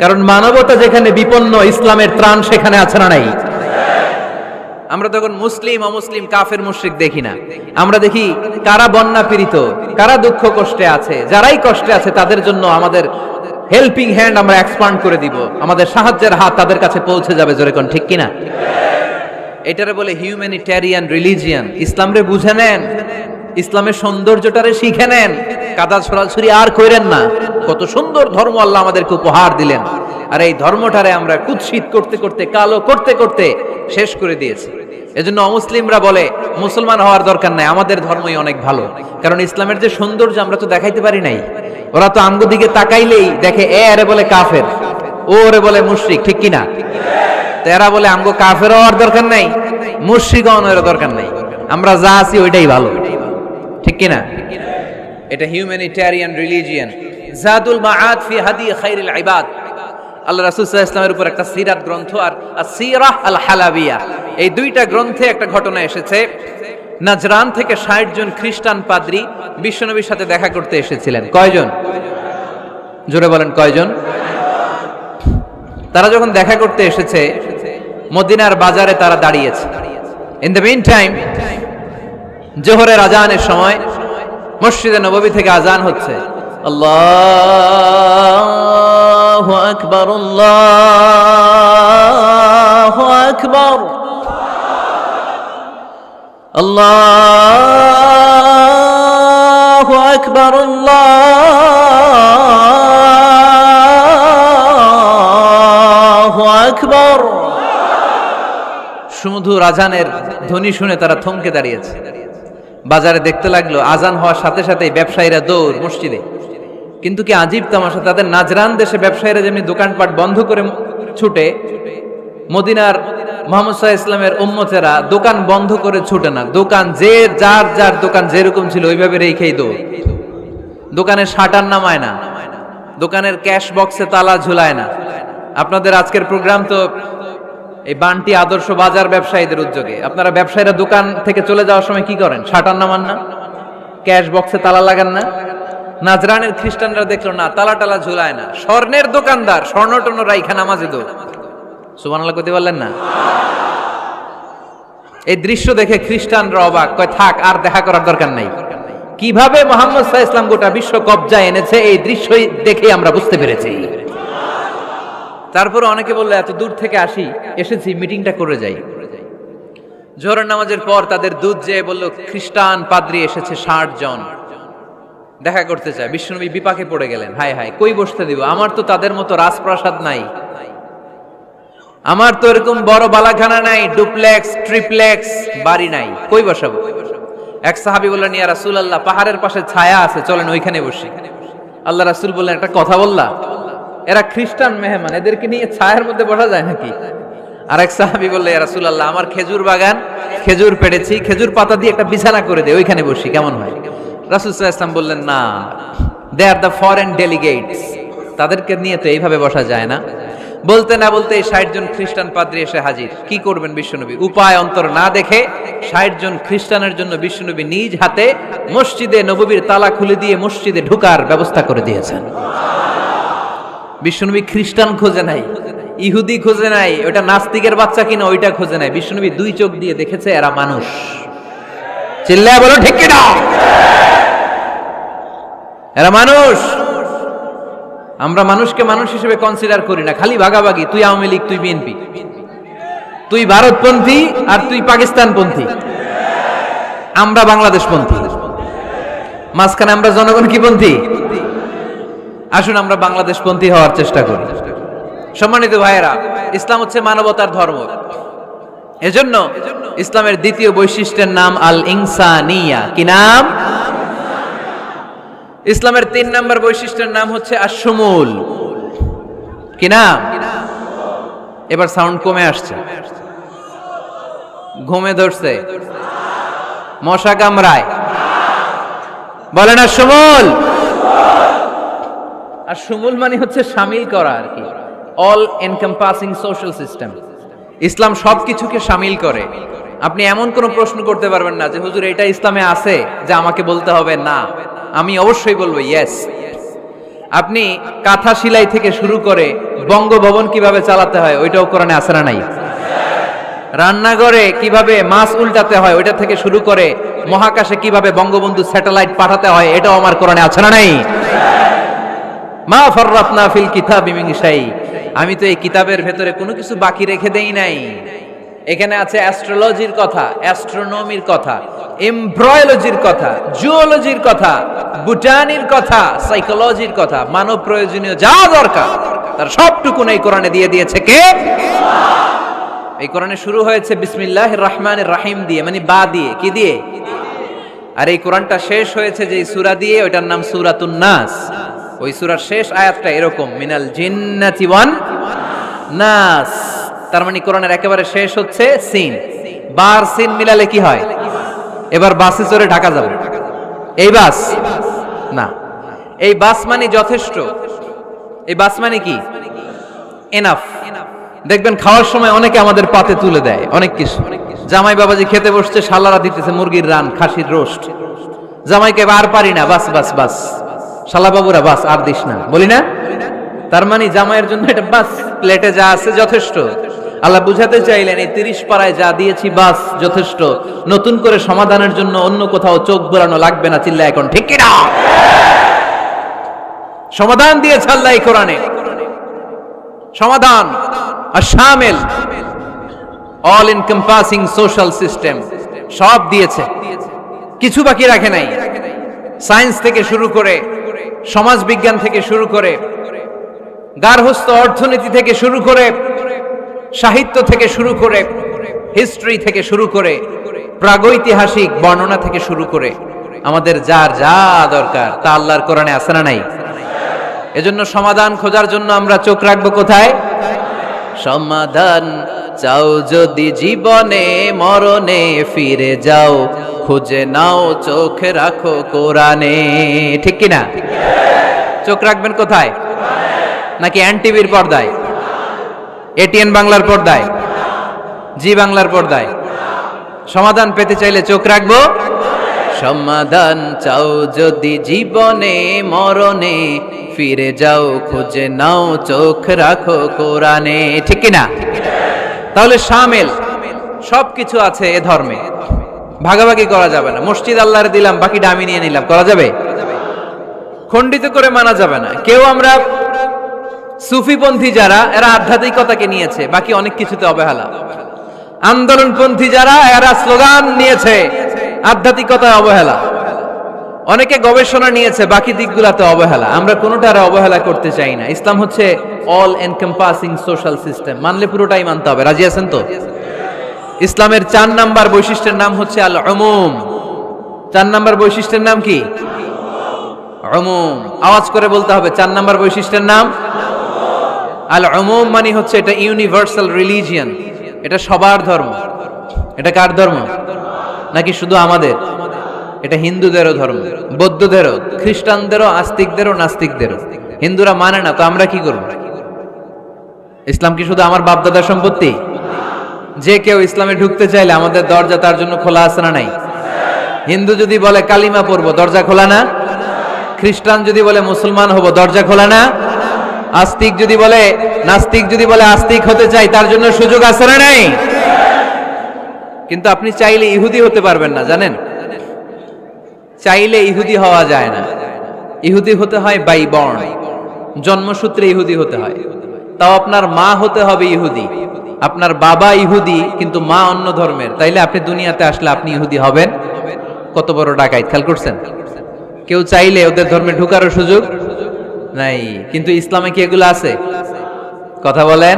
কারণ মানবতা যেখানে বিপন্ন, ইসলামের ত্রাণ সেখানে আছে না নাই? আমরা তখন মুসলিম অমুসলিম কাফের মুশরিক দেখি না, আমরা দেখি কারা বন্যা পীড়িত, কারা দুঃখ কষ্টে আছে, যারাই কষ্টে আছে তাদের জন্য আমাদের হেল্পিং হ্যান্ড আমরা এক্সপান্ড করে দিব, আমাদের সাহায্যের হাত তাদের কাছে পৌঁছে যাবে, জোরে কোন ঠিক কিনা? এটারে বলে হিউম্যানিটেরিয়ান রিলিজিয়ান। ইসলামরে বুঝে নেন, ইসলামের সৌন্দর্যটারে শিখে নেন, কাদা ছড়াছড়ি আর কইরেন না। কত সুন্দর ধর্ম আল্লাহ আমাদেরকে উপহার দিলেন, আর এই ধর্মটারে আমরা কুৎসিত করতে করতে, কালো করতে করতে শেষ করে দিয়েছি। এজন্য অমুসলিমরা বলে মুসলমান হওয়ার দরকার নাই, আমাদের ধর্মই অনেক ভালো। কারণ ইসলামের যে সৌন্দর্য আমরা তো দেখাইতে পারি নাই। ওরা তো আমগো দিকে তাকাইলেই দেখে এরে বলে কাফের, ওরে বলে মুশরিক, ঠিক কিনা? এরা বলে আমগো কাফের হওয়ার দরকার নাই, মুশরিক হওয়ার দরকার নাই, আমরা যা আছি ওইটাই ভালো, ঠিক কিনা? এটা হিউম্যানিটেরিয়ান রিলিজিয়ান। জাদুল মাআদ ফি হাদি খায়রিল ইবাদ, আল্লাহ রাসূল সাল্লাল্লাহু আলাইহি ওয়াসাল্লামের উপর একটা সিরাত গ্রন্থ আর আসিরাহ আল হালাবিয়া, এই দুইটা গ্রন্থে একটা ঘটনা এসেছে। নাজরান থেকে ৬০ জন খ্রিস্টান পাদ্রী বিশ্বনবীর সাথে দেখা করতে এসেছিলেন। কয়জন? জোরে বলেন কয়জন? তারা যখন দেখা করতে এসেছে মদিনার বাজারে তারা দাঁড়িয়েছে। ইন দ্য মিন টাইম জোহরের আজানের সময় মসজিদে নববী থেকে আজান হচ্ছে, আল্লাহু আকবার আল্লাহু আকবার আল্লাহু আকবার আল্লাহু আকবার। সুমধুর আজানের ধ্বনি শুনে তারা থমকে দাঁড়িয়েছে। বাজারে দেখতে লাগলো আজান হওয়ার সাথে সাথে ব্যবসায়ীরা দৌড় মসজিদে। কিন্তু কি আজীব তামাশা, তাদের নাজরান দেশে ব্যবসায়ীরা যেমনি দোকানপাট বন্ধ করে ছুটে, মদিনার মুহাম্মদ সাল্লাল্লাহু আলাইহি ওয়াসাল্লামের উম্মতেরা দোকান বন্ধ করে ছুটে না, দোকান যে যার যার দোকান যেরকম ছিল ওইভাবে রেখেই দৌড়। দোকানের শাটার নামায় না, দোকানের ক্যাশ বক্সে তালা ঝুলায় না। আপনাদের আজকের প্রোগ্রাম তো এই বান্টি আদর্শ বাজার ব্যবসায়ীদের উদ্যোগে। আপনারা ব্যবসায়ীরা দোকান থেকে চলে যাওয়ার সময় কি করেন? শাটার নামান না, ক্যাশ বক্সে তালা লাগান না? নাজরানের খ্রিস্টানরা দেখলো না, তালা টালা ঝুলায় না, স্বর্ণের দোকানদার স্বর্ণ টর্ণ রাইখা নামাজে দৌড়। সুবহানাল্লাহ কইতে পারলেন না? এই দৃশ্য দেখে খ্রিস্টানরা অবাক, কয় থাক আর দেখা করার দরকার নাই। কিভাবে মুহাম্মদ সাল্লাল্লাহু আলাইহি ওয়াসাল্লাম গোটা বিশ্ব কবজায় এনেছে এই দৃশ্যই দেখে আমরা বুঝতে পেরেছি। তারপর অনেকে বললো এত দূর থেকে এসেছি মিটিংটা করে যাই। জোহরের নামাজের পর তাদের দুধ যেয়ে বললো খ্রিস্টান পাদ্রী এসেছে ৬০ জন দেখা করতে চায়। বিশ্বনবী বিপাকে পড়ে গেলেন, হায় হায় কই বসতে দিব, আমার তো তাদের মতো রাজপ্রাসাদ নাই, আমার তো এরকম বড় বালাখানা নাই, ডুপ্লেক্স ট্রিপ্লেক্স বাড়ি নাই, কই বসাবো? এক সাহাবী বললেন ইয়া রাসূলুল্লাহ পাহাড়ের পাশে ছায়া আছে, চলেন ওইখানে বসি। আল্লাহ রাসূল বললেন একটা কথা বললা, এরা খ্রিস্টান মেহমান, এদেরকে নিয়ে ছায়ার মধ্যে বসা যায় নাকি? আর এক সাহাবী বললেন ইয়া রাসূলুল্লাহ আমার খেজুর বাগান, খেজুর পেড়েছি, খেজুর পাতা দিয়ে একটা বিছানা করে দে, ওইখানে বসি, কেমন হয়? রাসূল সাল্লাল্লাহু আলাইহি ওয়াসাল্লাম বললেন না, দে আর দ্য ফরেন ডেলিগেটস, তাদেরকে নিয়ে তো এইভাবে বসা যায় না। বলতে না বলতে ৬০ জন খ্রিস্টান পাদ্রী এসে হাজির। কি করবেন বিশ্বনবী? উপায় অন্তর না দেখে ৬০ জন খ্রিস্টানের জন্য বিশ্বনবী নিজ হাতে মসজিদে নববীর তালা খুলে দিয়ে মসজিদে ঢোকার ব্যবস্থা করে দিয়েছেন। বিশ্বনবী খ্রিস্টান খোঁজে নাই, ইহুদি খোঁজে নাই, ওটা নাস্তিকের বাচ্চা কিনা ওইটা খোঁজে নাই। বিশ্বনবী দুই চোখ দিয়ে দেখেছে এরা মানুষ। চিল্লায় বলো ঠিক কিনা? এরা মানুষ। আমরা মানুষকে মানুষ হিসেবে কনসিডার করি না, খালি ভাগাভাগি, তুই আওয়ামী লীগ, তুই বিএনপি, তুই ভারতপন্থী আর তুই পাকিস্তানপন্থী, আমরা বাংলাদেশপন্থী। মাঝখানে আমরা জনগণ কি পন্থী? আসুন আমরা বাংলাদেশপন্থী হওয়ার চেষ্টা করি। সম্মানিত ভাইয়েরা, ইসলাম হচ্ছে মানবতার ধর্ম। এজন্য ইসলামের দ্বিতীয় বৈশিষ্ট্যের নাম আল ইনসানিয়া। কি নাম? ইসলামের 3 নম্বর বৈশিষ্ট্যের নাম হচ্ছে আশ-শুমুল। কি নাম? এবার সাউন্ড কমে আসছে, ঘুমে ধরছে, মশা কামড়ায়, বলেন আশ-শুমুল। আশ-শুমুল মানে হচ্ছে শামিল করা আর কি, অল এনকম্পাসিং সোশ্যাল সিস্টেম। ইসলাম সবকিছুকে শামিল করে। আপনি এমন কোন প্রশ্ন করতে পারবেন না যে হুজুর এটা ইসলামে আছে যে আমাকে বলতে হবে না, আমি অবশ্যই বলবো ইয়েস। আপনি কাঁথা সেলাই থেকে শুরু করে বঙ্গভবন কিভাবে চালাতে হয় ওইটাও কোরআনে আছে না নাই? রান্নাঘরে কিভাবে মাছ উল্টাতে হয় ওইটা থেকে শুরু করে মহাকাশে কিভাবে বঙ্গবন্ধু স্যাটেলাইট পাঠাতে হয় এটাও আমার কোরআনে আছে না নাই? মা ফাররাতনা ফিল কিতাবি মিন শাই। আমি তো এই কিতাবের ভেতরে কোনো কিছু বাকি রেখে দেই নাই। এখানে আছে অ্যাস্ট্রোলজির কথা, অ্যাস্ট্রোনমির কথা, এমব্রয়োলজির কথা, জুওলজির কথা, বুটানির কথা, সাইকোলজির কথা, মানব প্রয়োজনীয় যা দরকার তার সবটুকু এই কোরআনে দিয়ে দিয়েছে কে? এই কোরআনে শুরু হয়েছে বিসমিল্লাহির রহমানির রহিম দিয়ে, মানে বা দিয়ে। কি দিয়ে? আর এই কোরআনটা শেষ হয়েছে যে সূরা দিয়ে, ওইটার নাম সূরাতুন নাস। ওই সূরার শেষ আয়াতটা এরকম, মিনাল জিন্নাতি ওয়ান নাস। তার মানে কোরআনের একেবারে শেষ হচ্ছে সিন। বার সিন মিলালে কি হয়? এবার বাসে চড়ে ঢাকা যাবে। এই বাস না, এই বাস মানে যথেষ্ট। এই বাস মানে কি? এনাফ। দেখবেন খাওয়ার সময় অনেকে আমাদের পাতে তুলে দেয় অনেক কিছু। জামাই বাবাজি খেতে বসছে, শালারা দিতেছে মুরগির রান, খাসির রোস্ট। জামাইকে আর পারি না, বাস বাস বাস, শালা বাবুরা বাস আর দিস না, বলি না? তার মানে জামাইয়ের জন্য এটা বাস, প্লেটে যা আছে যথেষ্ট। আল্লাহ বুঝাতে চাইলেন এই 30 পাড়ায় যা দিয়েছি বাস যথেষ্ট, নতুন করে সমাধানের জন্য অন্য কোথাও চোখ বোলানো লাগবে না। চিল্লা এখন ঠিক কিনা? সমাধান দিয়েছে আল্লাহ এই কোরআনে, সমাধান আশ-শামিল, অল এনকম্পাসিং সোশ্যাল সিস্টেম সব দিয়েছে, কিছু বাকি রাখে নাই। সায়েন্স থেকে শুরু করে, সমাজ বিজ্ঞান থেকে শুরু করে, গার্হস্থ্য অর্থনীতি থেকে শুরু করে, সাহিত্য থেকে শুরু করে, হিস্ট্রি থেকে শুরু করে, প্রাগৈতিহাসিক বর্ণনা থেকে শুরু করে আমাদের যার যা দরকার তা আল্লাহর কোরআনে আছে না নাই? এজন্য সমাধান খোঁজার জন্য আমরা চোখ রাখবো কোথায়? সমাধান চাও যদি জীবনে, মরণে ফিরে যাও, খুঁজে নাও চোখ রাখো কোরআনে। ঠিক কিনা? চোখ রাখবেন কোথায়? নাকি এনটিভির পর্দায়, এটিএন বাংলার পর্দায়, জি বাংলার পর্দায়? সমাধান পেতে চাইলে চোখ রাখবো। সমাধান চাও যদি জীবনে, মরণে ফিরে যাও, খুঁজে নাও চোখ রাখো কোরআনে। ঠিক কিনা? তাহলে শামিল সবকিছু আছে এ ধর্মে, ভাগাভাগি করা যাবে না। মসজিদ আল্লাহরে দিলাম, বাকিটা আমি নিয়ে নিলাম, করা যাবে? খণ্ডিত করে মানা যাবে না। কেউ আমরা সুফিপন্থী যারা, এরা আধ্যাত্মিকতাকে নিয়েছে, বাকি অনেক কিছুতে অবহেলা। আন্দোলনপন্থী যারা, এরা স্লোগান নিয়েছে, আধ্যাত্মিকতায় অবহেলা। অনেকে গবেষণা নিয়েছে, বাকি দিকগুলাতে অবহেলা। আমরা কোনোটারে অবহেলা করতে চাই না। ইসলাম হচ্ছে অল এনকম্পাসিং সোশ্যাল সিস্টেম, মানলে পুরোটাই মানতে হবে। রাজি আছেন তো? ইসলামের 4 নাম্বার বৈশিষ্ট্যের নাম হচ্ছে আল উমুম। 4 নাম্বার বৈশিষ্ট্যের নাম কি? উমুম। আওয়াজ করে বলতে হবে, 4 নাম্বার বৈশিষ্ট্যের নাম আল উমুম। মানে হচ্ছে এটা ইউনিভার্সাল রিলিজিয়ন, এটা সবার ধর্ম। এটা কার ধর্ম? নাকি শুধু আমাদের? এটা হিন্দুদেরও ধর্ম, বৌদ্ধদেরও, খ্রিস্টানদেরও, আস্তিকদেরও, নাস্তিকদেরও। হিন্দুরা মানে না তো আমরা কি করব? ইসলাম কি শুধু আমার বাপদাদার সম্পত্তি? যে কেউ ইসলামে ঢুকতে চাইলে আমাদের দরজা তার জন্য খোলা আছে না নাই? হিন্দু যদি বলে কালিমা পড়বো, দরজা খোলা না? খ্রিস্টান যদি বলে মুসলমান হব, দরজা খোলা না? আস্তিক যদি বলে, নাস্তিক যদি বলে আস্তিক হতে চাই, তার জন্য সুযোগ আছে না নাই? কিন্তু আপনি চাইলে ইহুদি হতে পারবেন না, জানেন? চাইলে ইহুদি হওয়া যায় না। ইহুদি হতে হয় বাই বর্ন, জন্মসূত্রে ইহুদি হতে হয়। তাও আপনার মা হতে হবে ইহুদি, আপনার বাবা ইহুদি কিন্তু মা অন্য ধর্মের, তাইলে আপনি দুনিয়াতে আসলে আপনি ইহুদি হবেন? কত বড় ডাকাইত, খেয়াল করছেন? কেউ চাইলে ওদের ধর্মে ঢুকারও সুযোগ নাই। কিন্তু ইসলামে কি এগুলো আছে? কথা বলেন।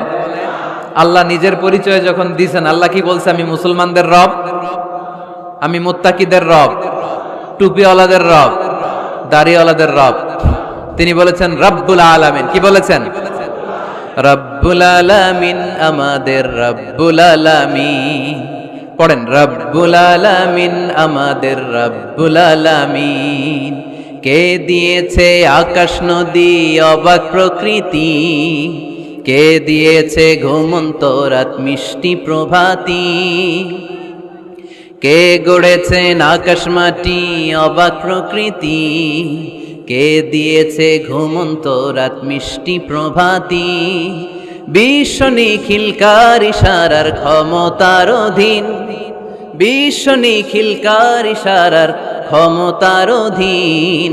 আল্লাহ নিজের পরিচয় যখন দিয়েছেন, আল্লাহ কি বলছে? আমি মুসলমানদের রব, আমি মুত্তাকিদের রব, টুপিওয়ালাদের রব, দাড়িওয়ালাদের রব। তিনি বলেছেন রব্বুল আলামিন। কি বলেছেন? রব্বুল আলামিন, আমাদের রব্বুল আলামিন। পড়েন, রব্বুল আলামিন, আমাদের রব্বুল আলামিন। কে দিয়েছে আকাশ নদী অবাক প্রকৃতি, কে দিয়েছে ঘুমন্ত রাত মিষ্টি প্রভাতী, কে গড়েছেন আকাশ মাটি অবাক প্রকৃতি, কে দিয়েছে ঘুমন্ত রাত মিষ্টি প্রভাতী। বিশ্ব নিখিলকার ইশারার ক্ষমতার অধীন, বিশ্ব নিখিলকার ইশারার ক্ষমতার অধীন।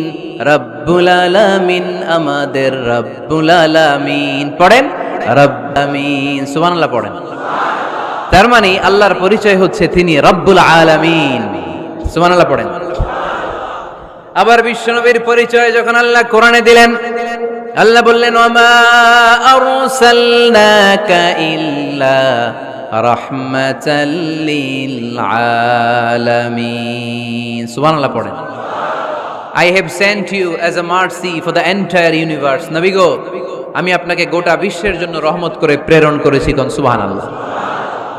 রব্বুল আলামিন, আমাদের রব্বুল আলামিন। পড়েন রব্বুল আলামিন, সুবহানাল্লাহ পড়েন। তার মানে আল্লাহর পরিচয় হচ্ছে তিনি রব্বুল আলামিন। সুবহানাল্লাহ পড়েন। আবার বিশ্বনবীর পরিচয় যখন আল্লাহ কোরআনে দিলেন, আল্লাহ বললেন ওয়ামা আরসালনাকা ইল্লা রাহমাতাল লিল আলামিন। সুবহানাল্লাহ পড়েন। I have sent you as a mercy for the entire universe. নবী গো, আমি আপনাকে গোটা বিশ্বের জন্য রহমত করে প্রেরণ করেছি। কোন সুবহানাল্লাহ।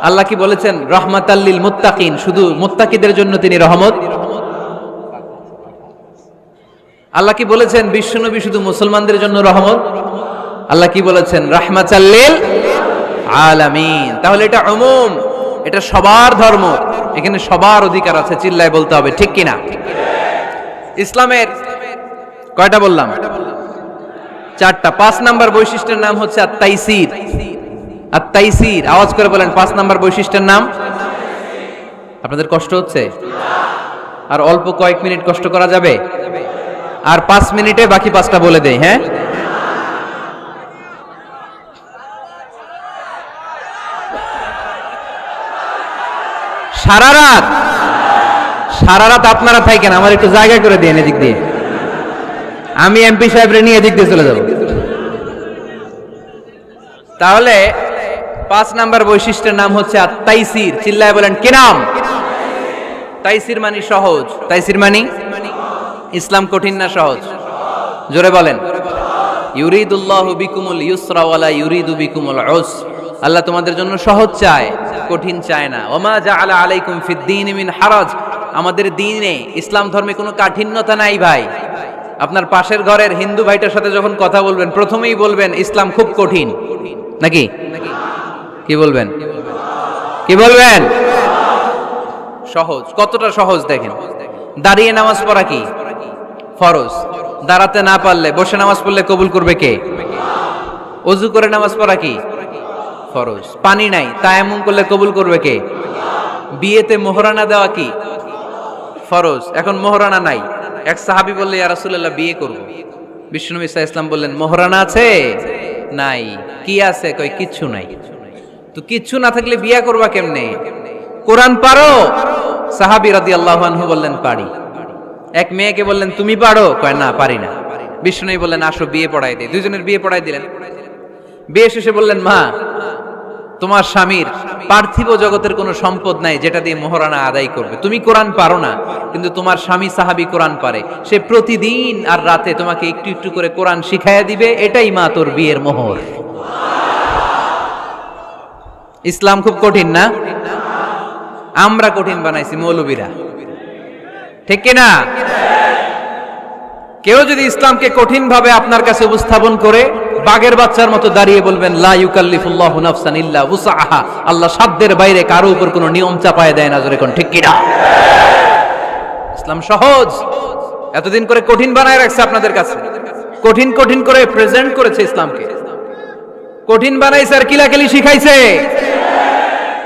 আল্লাহ কি বলেছেন? রাহমাতাল লিল মুত্তাকিন, শুধু মুত্তাকিদের জন্য তিনি রহমত। আল্লাহ কি বলেছেন বিশ্বনবী শুধু মুসলমানদের জন্য রহমত? আল্লাহ কি বলেছেন? রাহমাতাল লিল আলামিন। তাহলে এটা উমুম, এটা সবার ধর্ম, এখানে সবার অধিকার আছে। চিল্লায় বলতে হবে ঠিক কিনা? ইসলামের কয়টা বললাম? চারটা। 5 নাম্বার বৈশিষ্ট্যের নাম হচ্ছে আত-তাইসির। আত-তাইসির, আওয়াজ করে বলেন 5 নাম্বার বৈশিষ্ট্যের নাম। আপনাদের কষ্ট হচ্ছে? আর অল্প কয়েক মিনিট কষ্ট করা যাবে? আর 5 মিনিটে বাকি 5টা বলে দেই। হ্যাঁ, সারা রাত, সারা রাত আপনারা থাকেন, আমার একটু জায়গা করে দিন এদিক দিয়ে। আমি এমপি সাহেবরে নিয়ে এদিক দিয়ে চলে যাব। তাহলে 5 নাম্বার বৈশিষ্ট্যের নাম হচ্ছে আত-তাইসির। চিল্লায় বলেন কি নাম? তাইসির মানে সহজ। তাইসির মানে ইসলাম কঠিন না সহজ? জোরে বলেন। ইউরিদুল্লাহু বিকুমুল ইউসরা ওয়ালা ইউরিদু বিকুমুল উসর। আল্লাহ তোমাদের জন্য সহজ চায়, কঠিন চায় না। ওমা জাআলা আলাইকুম ফিদ-দীনি মিন হারাজ। আমাদের দ্বীনে, ইসলাম ধর্মে কোনো কাঠিন্যতা নাই ভাই। আপনার পাশের ঘরের হিন্দু ভাইটার সাথে যখন কথা বলবেন, প্রথমেই বলবেন ইসলাম খুব কঠিন, নাকি? কি বলবেন? কি বলবেন? সহজ। কতটা সহজ দেখেন। দাঁড়িয়ে নামাজ পড়া কি ফরজ? দাঁড়াতে না পারলে বসে নামাজ পড়লে কবুল করবে কে? ওযু করে নামাজ পড়া কি ফরজ? পানি নাই, তায়াম্মুম করলে কবুল করবে কে? বিয়েতে মোহরানা দেওয়া কি ফরজ? এখন মোহরানা নাই। এক সাহাবী বললে ইয়া রাসূলুল্লাহ বিয়ে করব। বিশ্বনবী সাল্লাল্লাহু আলাইহি ওয়াসাল্লাম বললেন মোহরানা আছে? নাই। কি আছে? কই কিচ্ছু নাই। তো কিচ্ছু না থাকলে বিয়ে করবা কেমনে? কোরআন পারো? সাহাবী রাদিয়াল্লাহু আনহু বললেন পারি। এক মেয়েকে বললেন তুমি পারো? কয় না, পারি না। বিশ্বনবী বললেন আসো বিয়ে পড়াই দেই। দুইজনের বিয়ে পড়াই দিলেন। বিয়ে শেষে বললেন মা, তোমার স্বামীর পার্থিব জগতের কোনো সম্পদ নাই যেটা দিয়ে মোহরানা আদায় করবে। তুমি কোরআন পারো না, কিন্তু তোমার স্বামী সাহাবী কোরআন পারে। সে প্রতিদিন আর রাতে তোমাকে একটু একটু করে কোরআন শিখাইয়া দিবে। এটাই মা তোর বিয়ের মোহর। ইসলাম খুব কঠিন না? আমরা কঠিন বানাইছি মৌলবীরা, ঠিক কিনা? কেউ যদি ইসলামকে কঠিন ভাবে আপনার কাছে উপস্থাপন করে, বাঘের বাচ্চার মতো দাঁড়িয়ে বলবেন লা ইউকাল্লিফুল্লাহু নাফসান ইল্লা উসআহা। আল্লাহ সাধ্যের বাইরে কারো উপর কোনো নিয়ম চাপায় দেয় না। জোরে কোন ঠিক কিনা? ইসলাম সহজ। এতদিন করে কঠিন বানায় রাখছে আপনাদের কাছে, কঠিন কঠিন করে প্রেজেন্ট করেছে ইসলামকে। কঠিন বানাইছে আর কিলাকিলি শিখাইছে।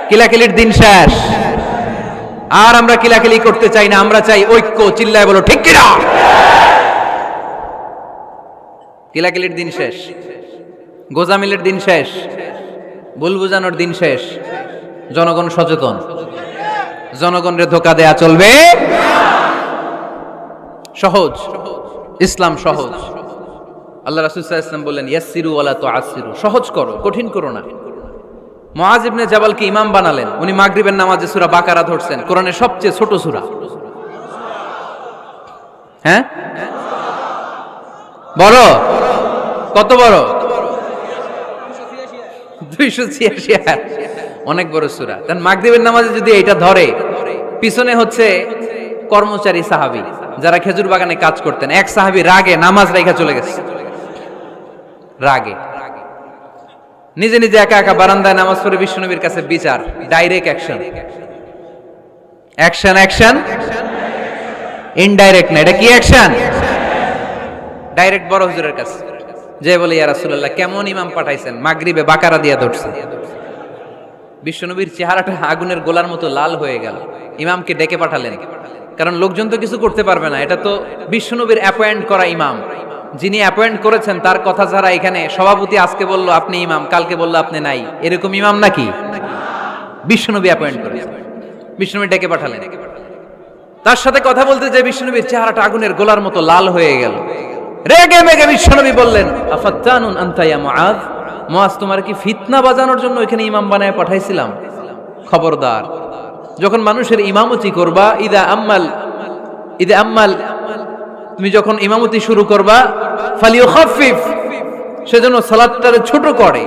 কিলাকিলির দিন শেষ। আর আমরা কিলাকিলি করতে চাই না, আমরা চাই ঐক্য। চিল্লায় বলো ঠিক কিনা? কিলাকিলির দিন শেষ, গোজামিলের দিন শেষ, ভুল বুঝানোর দিন শেষ। জনগণ সচেতন, জনগণরে ধোকা দেয়া চলবে। সহজ, ইসলাম সহজ। আল্লাহ রাসূল সাল্লাল্লাহু আলাইহি ওয়াসাল্লাম বললেন, ইয়াসসিরু ওয়ালা তুআসসিরু, সহজ করো, কঠিন করো না। মুআয ইবনে জাবালকে ইমাম বানালেন, উনি মাগরিবের নামাজে সূরা বাকারা ধরছেন, কোরআনের সবচেয়ে ছোট সূরা। হ্যাঁ, বড়, কত বড়? 286, অনেক বড় সূরা। তার মাগরিবের নামাজে যদি এটা ধরে, পিছনে হচ্ছে কর্মচারী সাহাবী যারা খেজুর বাগানে কাজ করতেন, এক সাহাবী রাগে নামাজ রাইখা চলে গেছে, রাগে নিজে নিজে একা একা বারান্দায় নামাজ পড়ে বিশ্বনবীর কাছে বিচার, direct action, action action, indirect না। এটা কি অ্যাকশন? ডাইরেক্ট বড় হুজুরের কাছে যে বলে, ইয়া রাসূলুল্লাহ, কেমন ইমাম পাঠাইছেন, মাগরিবে বাকারা দিয়া ধরছে। বিশ্বনবীর চেহারাটা আগুনের গোলার মতো লাল হয়ে গেল। ইমামকে ডেকে পাঠালেন, কারণ লোকজন তো কিছু করতে পারবে না, এটা তো বিশ্বনবীর অ্যাপয়েন্ট করা ইমাম। যিনি অ্যাপয়েন্ট করেছেন তার কথা ছাড়া এখানে সভাপতি আজকে বললো আপনি ইমাম, কালকে বললো আপনি নাই, এরকম ইমাম নাকি? বিশ্বনবী অ্যাপয়েন্ট করেছেন। বিশ্বনবী ডেকে পাঠালেন, তার সাথে কথা বলতে যে বিশ্বনবীর চেহারাটা আগুনের গোলার মতো লাল হয়ে গেল। রেগে মেগে বিশ্বনবী বললেন, আফাত্তানুন আনতা ইয়া মুআয, মুআয, তোমার কি ফিতনা বাজানোর জন্য এখানে ইমাম বানায় পাঠাইছিলাম? খবরদার, যখন মানুষের ইমামতি করবা, ইদা আম্মাল, তুমি যখন ইমামতি শুরু করবা, ফালিয়ুখাফফিফ, সেজন্য সালাতটারে ছোট করে,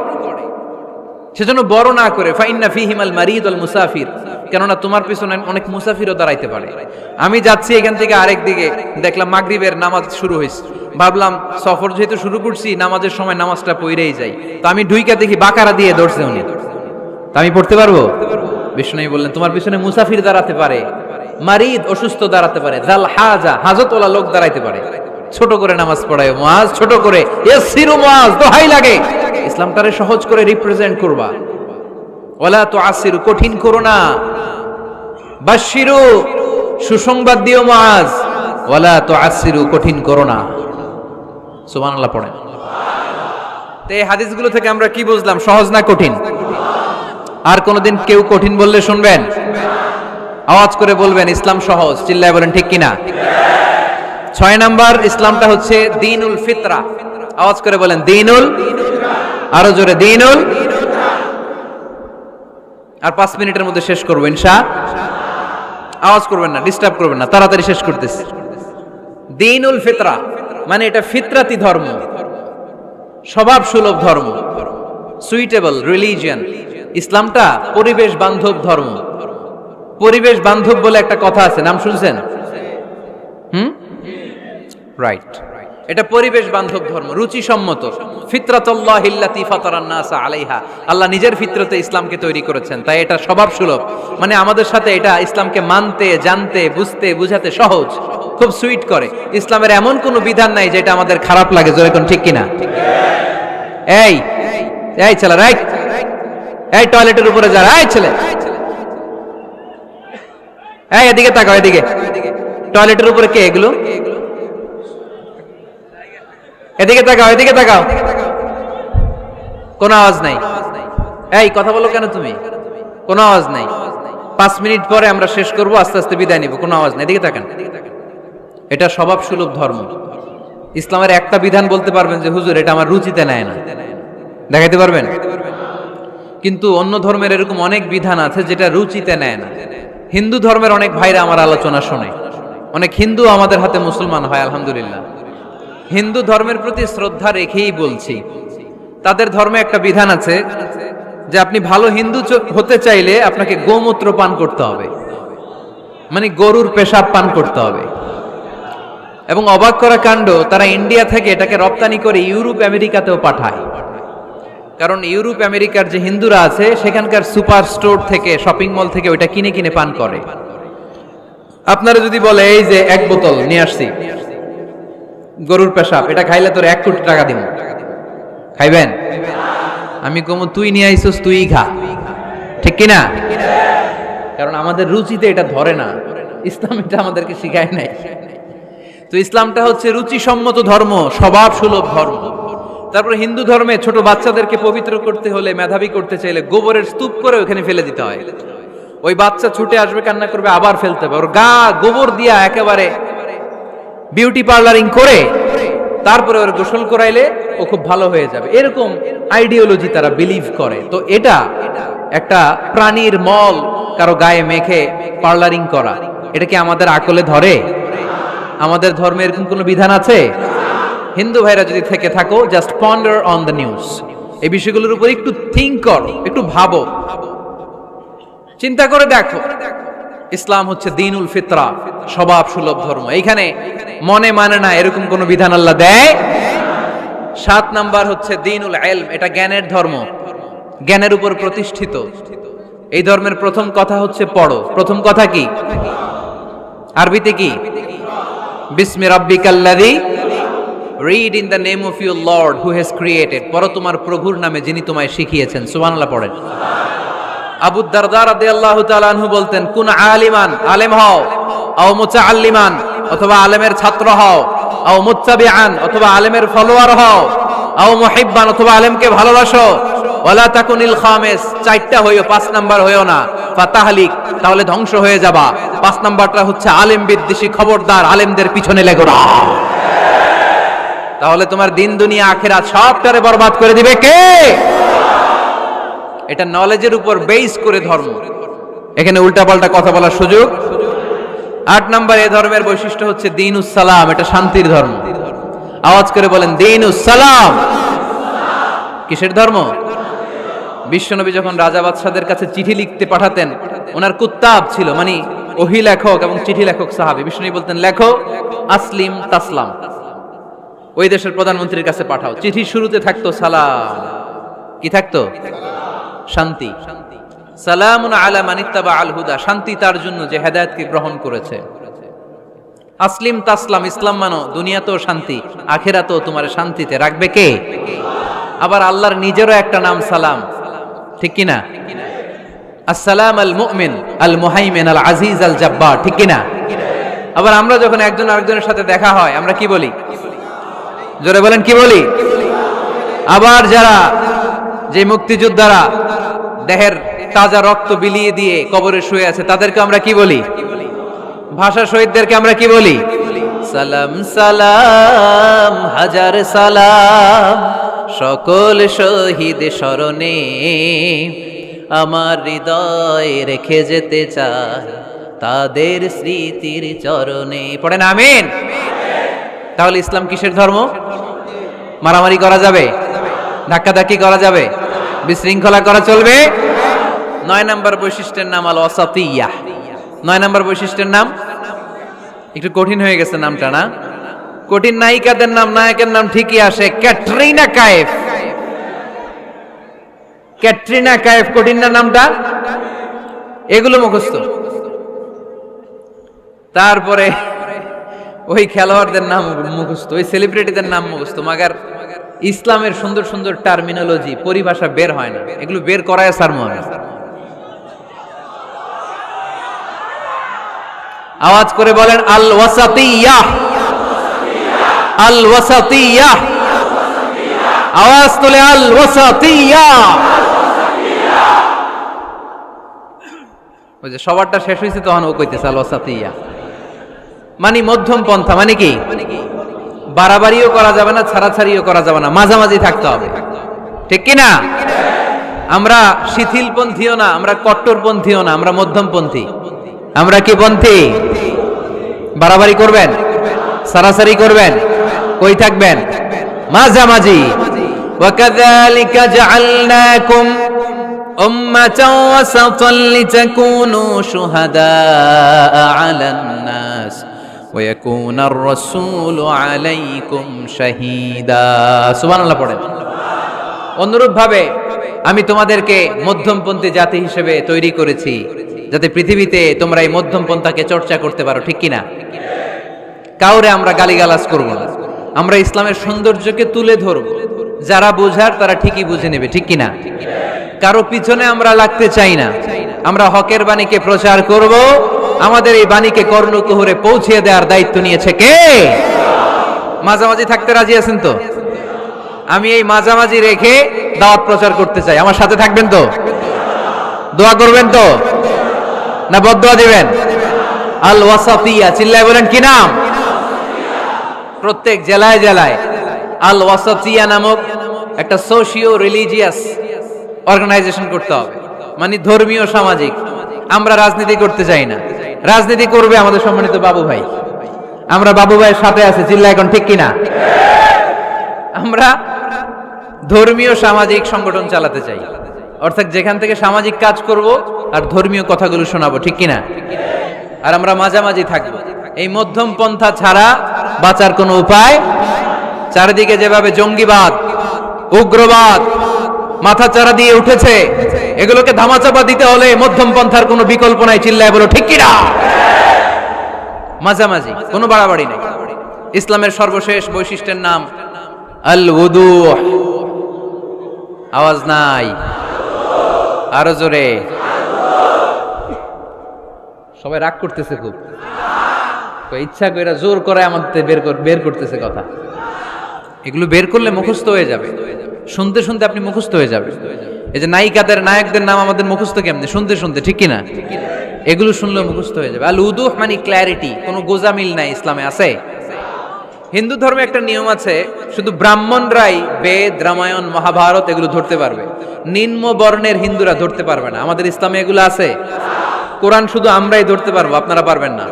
সেজন্য বড় না করে। ফাইন্না ফীহিমাল মারিদ ওয়াল মুসাফির, কেননা তোমার পিছনে অনেক মুসাফিরও দাঁড়াইতে পারে। আমি যাচ্ছি এখান থেকে আরেক দিকে, দেখলাম মাগরিবের নামাজ শুরু হয়েছে, ভাবলাম সফর যেহেতু শুরু করছি, নামাজের সময় নামাজটা পড়েই যাই, তো আমি ঢুইকা দেখি বাকারা দিয়ে ধরছে উনি, তা আমি পড়তে পারবো? বিষ্ণু বললেন, তোমার পিছনে মুসাফির দাঁড়াতে পারে, মারিদ অসুস্থ দাঁড়াতে পারে, জাল হাজা হাজতওয়ালা লোক দাঁড়াইতে পারে, ছোট করে নামাজ পড়ায় মুআয, ছোট করে। ইয়াসসিরু মুআয, দোহাই লাগে, ইসলামটারে সহজ করে রিপ্রেজেন্ট করবা। ওয়ালা তুআসসিরু, কঠিন করো না। বাশশিরু, সুসংবাদ দিও মুআয, ওয়ালা তুআসসিরু, কঠিন করো না। সুবহানাল্লাহ পড়েন। তো এই হাদিসগুলো থেকে আমরা কি বুঝলাম? সহজ না কঠিন? আর কোনদিন কেউ কঠিন বললে শুনবেন? আওয়াজ করে বলবেন, ইসলাম সহজ। চিল্লায় বলেন ঠিক কিনা? 6 নাম্বার, ইসলামটা হচ্ছে দ্বীনুল ফিতরা। আওয়াজ করে বলেন, দ্বীনুল, আরো জোরে, দ্বীনুল। আর 5 মিনিটের মধ্যে শেষ করবো ইনশাআল্লাহ। আওয়াজ করবেন না, ডিস্টার্ব করবেন না, তাড়াতাড়ি শেষ করতেছি। দ্বীনুল ফিতরা মানে এটা ফিতরাতি ধর্ম, স্বভাব সুলভ ধর্ম, সুইটেবল রিলিজিয়ন। ইসলামটা পরিবেশ বান্ধব ধর্ম। পরিবেশ বান্ধব বলে একটা কথা আছে, নাম শুনছেন? রাইট, এটা পরিবেশ বান্ধব ধর্ম, রুচিসম্মত। ফিতরাতুল্লাহিল্লাতী ফাতারান নাসা আলাইহা, আল্লাহ নিজের ফিতরতে ইসলামকে তৈরি করেছেন, তাই এটা স্বভাব সুলভ। মানে আমাদের সাথে এটা ইসলামকে মানতে, জানতে, বুঝতে, বুঝাতে সহজ, খুব সুইট করে। ইসলামের এমন কোনো বিধান নাই যেটা আমাদের খারাপ লাগে, জোরে কোন ঠিক কিনা? এই এই ছেলে, রাইট, এই টয়লেটের উপরে যা, এই ছেলে, এই এদিকে তাকাও, এদিকে। টয়লেটের উপরে কে এগুলো? এদিকে তাকাও, এদিকে তাকাও। কোনো আওয়াজ নাই। এই কথা বলো কেন তুমি? কোনো আওয়াজ নাই। 5 মিনিট পরে আমরা শেষ করব, আস্তে আস্তে বিদায় নিব, কোনো আওয়াজ নাই। এদিকে তাকান। এটা স্বভাব সুলভ ধর্ম। ইসলামের একটা বিধান বলতে পারবেন যে হুজুর এটা আমার রুচিতে নেয় না, দেখাইতে পারবেন? কিন্তু অন্য ধর্মের এরকম অনেক বিধান আছে যেটা রুচিতে নেয় না। হিন্দু ধর্মের অনেক ভাইরা আমার আলোচনা শোনে, অনেক হিন্দু আমাদের হাতে মুসলমান হয়, আলহামদুলিল্লাহ। হিন্দু ধর্মের প্রতি শ্রদ্ধা রেখেই বলছি, তাদের ধর্মে একটা বিধান আছে যে আপনি ভালো হিন্দু হতে চাইলে আপনাকে গোমূত্র পান করতে হবে, মানে গরুর পেশাব পান করতে হবে। এবং অবাক করা কাণ্ড, তারা ইন্ডিয়া থেকে এটাকে রপ্তানি করে ইউরোপ আমেরিকাতেও পাঠায়। কারণ ইউরোপ আমেরিকার যে হিন্দুরা আছে সেখানকার সুপার স্টোর থেকে, শপিং মল থেকে ওইটা কিনে কিনে পান করে। আপনারা যদি বলে এই যে 1 বোতল নিয়ে আসছি গরুর পেশাব, এটা খাইলে তোর 1 কোটি টাকা দিব, খাইবেন? আমি কমু তুই নিয়ে আইসস, তুই খা, ঠিক কিনা? কারণ আমাদের রুচিতে এটা ধরে না, ইসলাম এটা আমাদেরকে শিখায় নাই। তো ইসলামটা হচ্ছে রুচিসম্মত ধর্ম, স্বভাব সুলভ ধর্ম। তারপর হিন্দু ধর্মে ছোট বাচ্চাদেরকে পবিত্র করতে হলে, মেধাবী করতে চাইলে গোবরের স্তূপ করে ওখানে ফেলে দিতে হয়। ওই বাচ্চা ছুটে আসবে, কান্না করবে, আবার ফেলতে হবে। ওর গা গোবর দিয়া একেবারে বিউটি পার্লারিং করে তারপরে ওর গোসল করাইলে ও খুব ভালো হয়ে যাবে, এরকম আইডিওলজি তারা বিলিভ করে। তো এটা একটা প্রাণীর মল কারো গায়ে মেখে পার্লারিং করা, এটা কি আমাদের আকলে ধরে? আমাদের ধর্মে এরকম কোনো বিধান আছে? হিন্দু ভাইরা যদি থেকে থাকো, just ponder on the news, এই বিষয়গুলোর উপর একটু থিঙ্ক করো, একটু ভাবো, চিন্তা করে দেখো। ইসলাম হচ্ছে দ্বীনুল ফিতরা, স্বভাব সুলভ ধর্ম। এইখানে মনে মানে না এরকম কোন বিধান আল্লাহ দেয়। 7 নাম্বার হচ্ছে দ্বীনুল ইলম, এটা জ্ঞানের ধর্ম, জ্ঞানের উপর প্রতিষ্ঠিত। এই ধর্মের প্রথম কথা হচ্ছে পড়ো। প্রথম কথা কি? আরবিতে কি? বিসমি রাব্বিকাল্লাযী, read in the name of your lord who has created. পড়ো তোমার প্রভুর নামে যিনি তোমায় শিখিয়েছেন। সুবহানাল্লাহ পড়েন। আবু দারদা রাদিয়াল্লাহু তাআলা আনহু বলতেন, কুন আলিমান, আলেম হও, আও মুতাআল্লিমান, অথবা আলেমের ছাত্র হও, আও মুত্তাবিআন, অথবা আলেমের ফলোয়ার হও, আও মুহিব্বান, অথবা আলেমকে ভালোবাসো, ওয়ালা তাকুনিল খামিস, 4টা হইও, 5 নাম্বার হইও না, ফাতাহলিক, তাহলে ধ্বংস হয়ে যাবা। 5 নাম্বারটা হচ্ছে আলেম বিদ্বেষী, খবরদার আলেমদের পিছনে লেগো না, তাহলে তোমার দিন দুনিয়া আখিরাত সবটারে বরবাদ করে দিবে কে? এটা নলেজের উপর বেস করে ধর্ম, এখানে উল্টাপাল্টা কথা বলার সুযোগ। 8 নাম্বার এই ধর্মের বৈশিষ্ট্য হচ্ছে দ্বীনুস সালাম, এটা শান্তির ধর্ম। আওয়াজ করে বলেন দ্বীনুস সালাম। কিসের ধর্ম? বিশ্বনবী যখন রাজা বাদশাদের কাছে চিঠি লিখতে পাঠাতেন, ওনার কুত্তাব ছিল, মানে ওহী লেখক এবং চিঠি লেখক সাহাবী। বিশ্বনবী বলতেন, লেখো আসলিম তাসলাম, ওই দেশের প্রধানমন্ত্রীর কাছে পাঠাও। চিঠির শুরুতে থাকতো সালাম, কি থাকতো? শান্তি। সালামুন আলা মান ইত্তাবা আল হুদা, শান্তি তার জন্য যে হেদায়েতকে গ্রহণ করেছে। আসলিম তাসলাম, ইসলাম মানো, দুনিয়াতেও শান্তি, আখিরাতেও তোমার শান্তিতে রাখবে কে? আবার আল্লাহর নিজেরও একটা নাম সালাম, ঠিক কি না? আসসালাম আল মুমিন আল মুহাইমিন আল আজিজ আল জাব্বার, ঠিক কি না? আবার আমরা যখন একজন আরেকজনের সাথে দেখা হয়, আমরা কি বলি? জোরে বলেন, কি বলি? আবার যারা, যে মুক্তিযোদ্ধারা দেহের তাজা রক্ত বিলিয়ে দিয়ে কবরে শুয়ে আছে, তাদেরকে আমরা কি বলি? ভাষা শহীদদেরকে আমরা কি বলি? সালাম সালাম হাজার সালাম, সকল শহীদ স্মরণে আমার হৃদয় রেখে যেতে চাই তাদের স্মৃতির চরণে। পড়েন আমিন। তাহলে ইসলাম কিসের ধর্ম? মারামারি করা যাবে? ধাক্কাধাক্কি করা যাবে? বিশৃঙ্খলা করা চলবে? 9 নাম্বার বৈশিষ্ট্যের নাম আল ওয়াসাতিয়া। 9 নাম্বার বৈশিষ্ট্যের নাম, একটু কঠিন হয়ে গেছে নামটা না? কঠিন নায়িকাদের নাম, নায়কের নাম ঠিকই আসে, ক্যাটরিনা কাইফ। ক্যাটরিনা কাইফ, কঠিন না নামটা? এগুলো মুখস্থ। তারপরে ওই খেলোয়াড়দের নাম মুখস্থ, ওই সেলিব্রিটিদের নাম মুখস্থ, মাগার ইসলামের সুন্দর সুন্দর টার্মিনোলজি, পরিভাষা বের হয় না, এগুলো বের করায় সারমন। আওয়াজ করে বলেন আল ওয়াসাতিয়াহ, আল ওয়াসাতিয়াহ, আওয়াজ তোলে আল ওয়াসাতিয়াহ। ওই যে সবারটা শেষ হয়েছে, তখন ও কইতেছে আল ওয়াসাতিয়াহ, মানে মধ্যম পন্থা। মানে কি? বাড়াবাড়িও করা যাবে না, ছাড়াছাড়িও করা যাবে না, মাঝামাঝি থাকতে হবে, ঠিক কি না? আমরা শিথিলপন্থীও না, আমরা কট্টরপন্থীও না, আমরা মধ্যমপন্থী। আমরা কি পন্থী? বাড়াবাড়ি করবেন, ছাড়াছাড়ি করবেন, কই থাকবেন? মাঝামাঝি। ওয়াকাযালিকা জাআলনাকুম উম্মাতাও ওয়াসাতান লিতাকুনু শুহাদাআ আলান নাস ওয়া ইয়াকুনার রাসূলু আলাইকুম শাহীদা। সুবহানাল্লাহ পড়েন। অনুরূপ ভাবে আমি তোমাদেরকে মধ্যমপন্থী জাতি হিসেবে তৈরি করেছি, যাতে পৃথিবীতে তোমরা এই মধ্যম পন্থাকে চর্চা করতে পারো, ঠিক কিনা? কাউরে আমরা গালিগালাজ করব না, আমরা ইসলামের সৌন্দর্যকে তুলে ধরব, যারা বোঝার তারা ঠিকই বুঝে নেবে, ঠিক কিনা? কারো পিছনে আমরা লাগতে চাই না, আমরা হকের বাণীকে প্রচার করব, আমাদের এই বাণীকে কর্ণকুহরে পৌঁছে দেওয়ার দায়িত্ব নিয়েছে কে? মাঝামাঝি থাকতে রাজি আছেন তো? আমি এই মাঝামাঝি রেখে দাওয়াত প্রচার করতে চাই, আমার সাথে থাকবেন তো? দোয়া করবেন তো, না বদদোয়া দিবেন? আল ওয়াসাতিয়া, চিল্লায় বলেন কি নাম? প্রত্যেক জেলায় জেলায় আল ওয়াসাতিয়া নামক একটা সোশিও রিলিজিয়াস অর্গানাইজেশন করতে হবে, মানে ধর্মীয় সামাজিক। আমরা রাজনীতি করতে চাই না, রাজনীতি করবে আমাদের সম্মানিত বাবু ভাই। আমরা বাবু ভাইয়ের সাথে আছি, চিল্লা এখন ঠিক কিনা? আমরা ধর্মীয় সামাজিক সংগঠন চালাতে চাই, অর্থাৎ যেখান থেকে সামাজিক কাজ করব আর ধর্মীয় কথাগুলো শোনাবো, ঠিক কিনা? আর আমরা মাঝামাঝি থাকবো। এই মধ্যম পন্থা ছাড়া বাঁচার কোনো উপায়। চারিদিকে যেভাবে জঙ্গিবাদ, উগ্রবাদ মাথাচাড়া দিয়ে উঠেছে, এগুলোকে ধামাচাপা দিতে হলে মধ্যম পন্থার কোনো বিকল্প নাই, চিল্লায় বলো ঠিক কিনা? মাঝামাঝি, কোনো বাড়াবাড়ি নেই। ইসলামের সর্বশেষ বৈশিষ্ট্যের নাম আল উদুহ। আওয়াজ নাই, আরো জোরে। সবাই রাগ করতেছে খুব, ইচ্ছা করে জোর করে আমাদের বের করতেছে কথা। এগুলো বের করলে মুখস্থ হয়ে যাবে, শুনতে শুনতে আপনি মুখস্থ হয়ে যাবে। এই যে নায়িকাদের নায়কদের নাম আমাদের মুখস্থ কেমনে? শুনতে শুনতে, ঠিক কিনা? এগুলো শুনলে মুখস্থ হয়ে যাবে। আল উদুহ মানে ক্ল্যারিটি, কোনো গোজামিল নাই ইসলামে আছে। হিন্দু ধর্মে একটা নিয়ম আছে, শুধু ব্রাহ্মণরাই বেদ, রামায়ণ, মহাভারত এগুলো ধরতে পারবে, নিম্ন বর্ণের হিন্দুরা ধরতে পারবে না। আমাদের ইসলামে এগুলো আছে। কোরআন শুধু আমরাই ধরতে পারবো, আপনারা পারবেন না।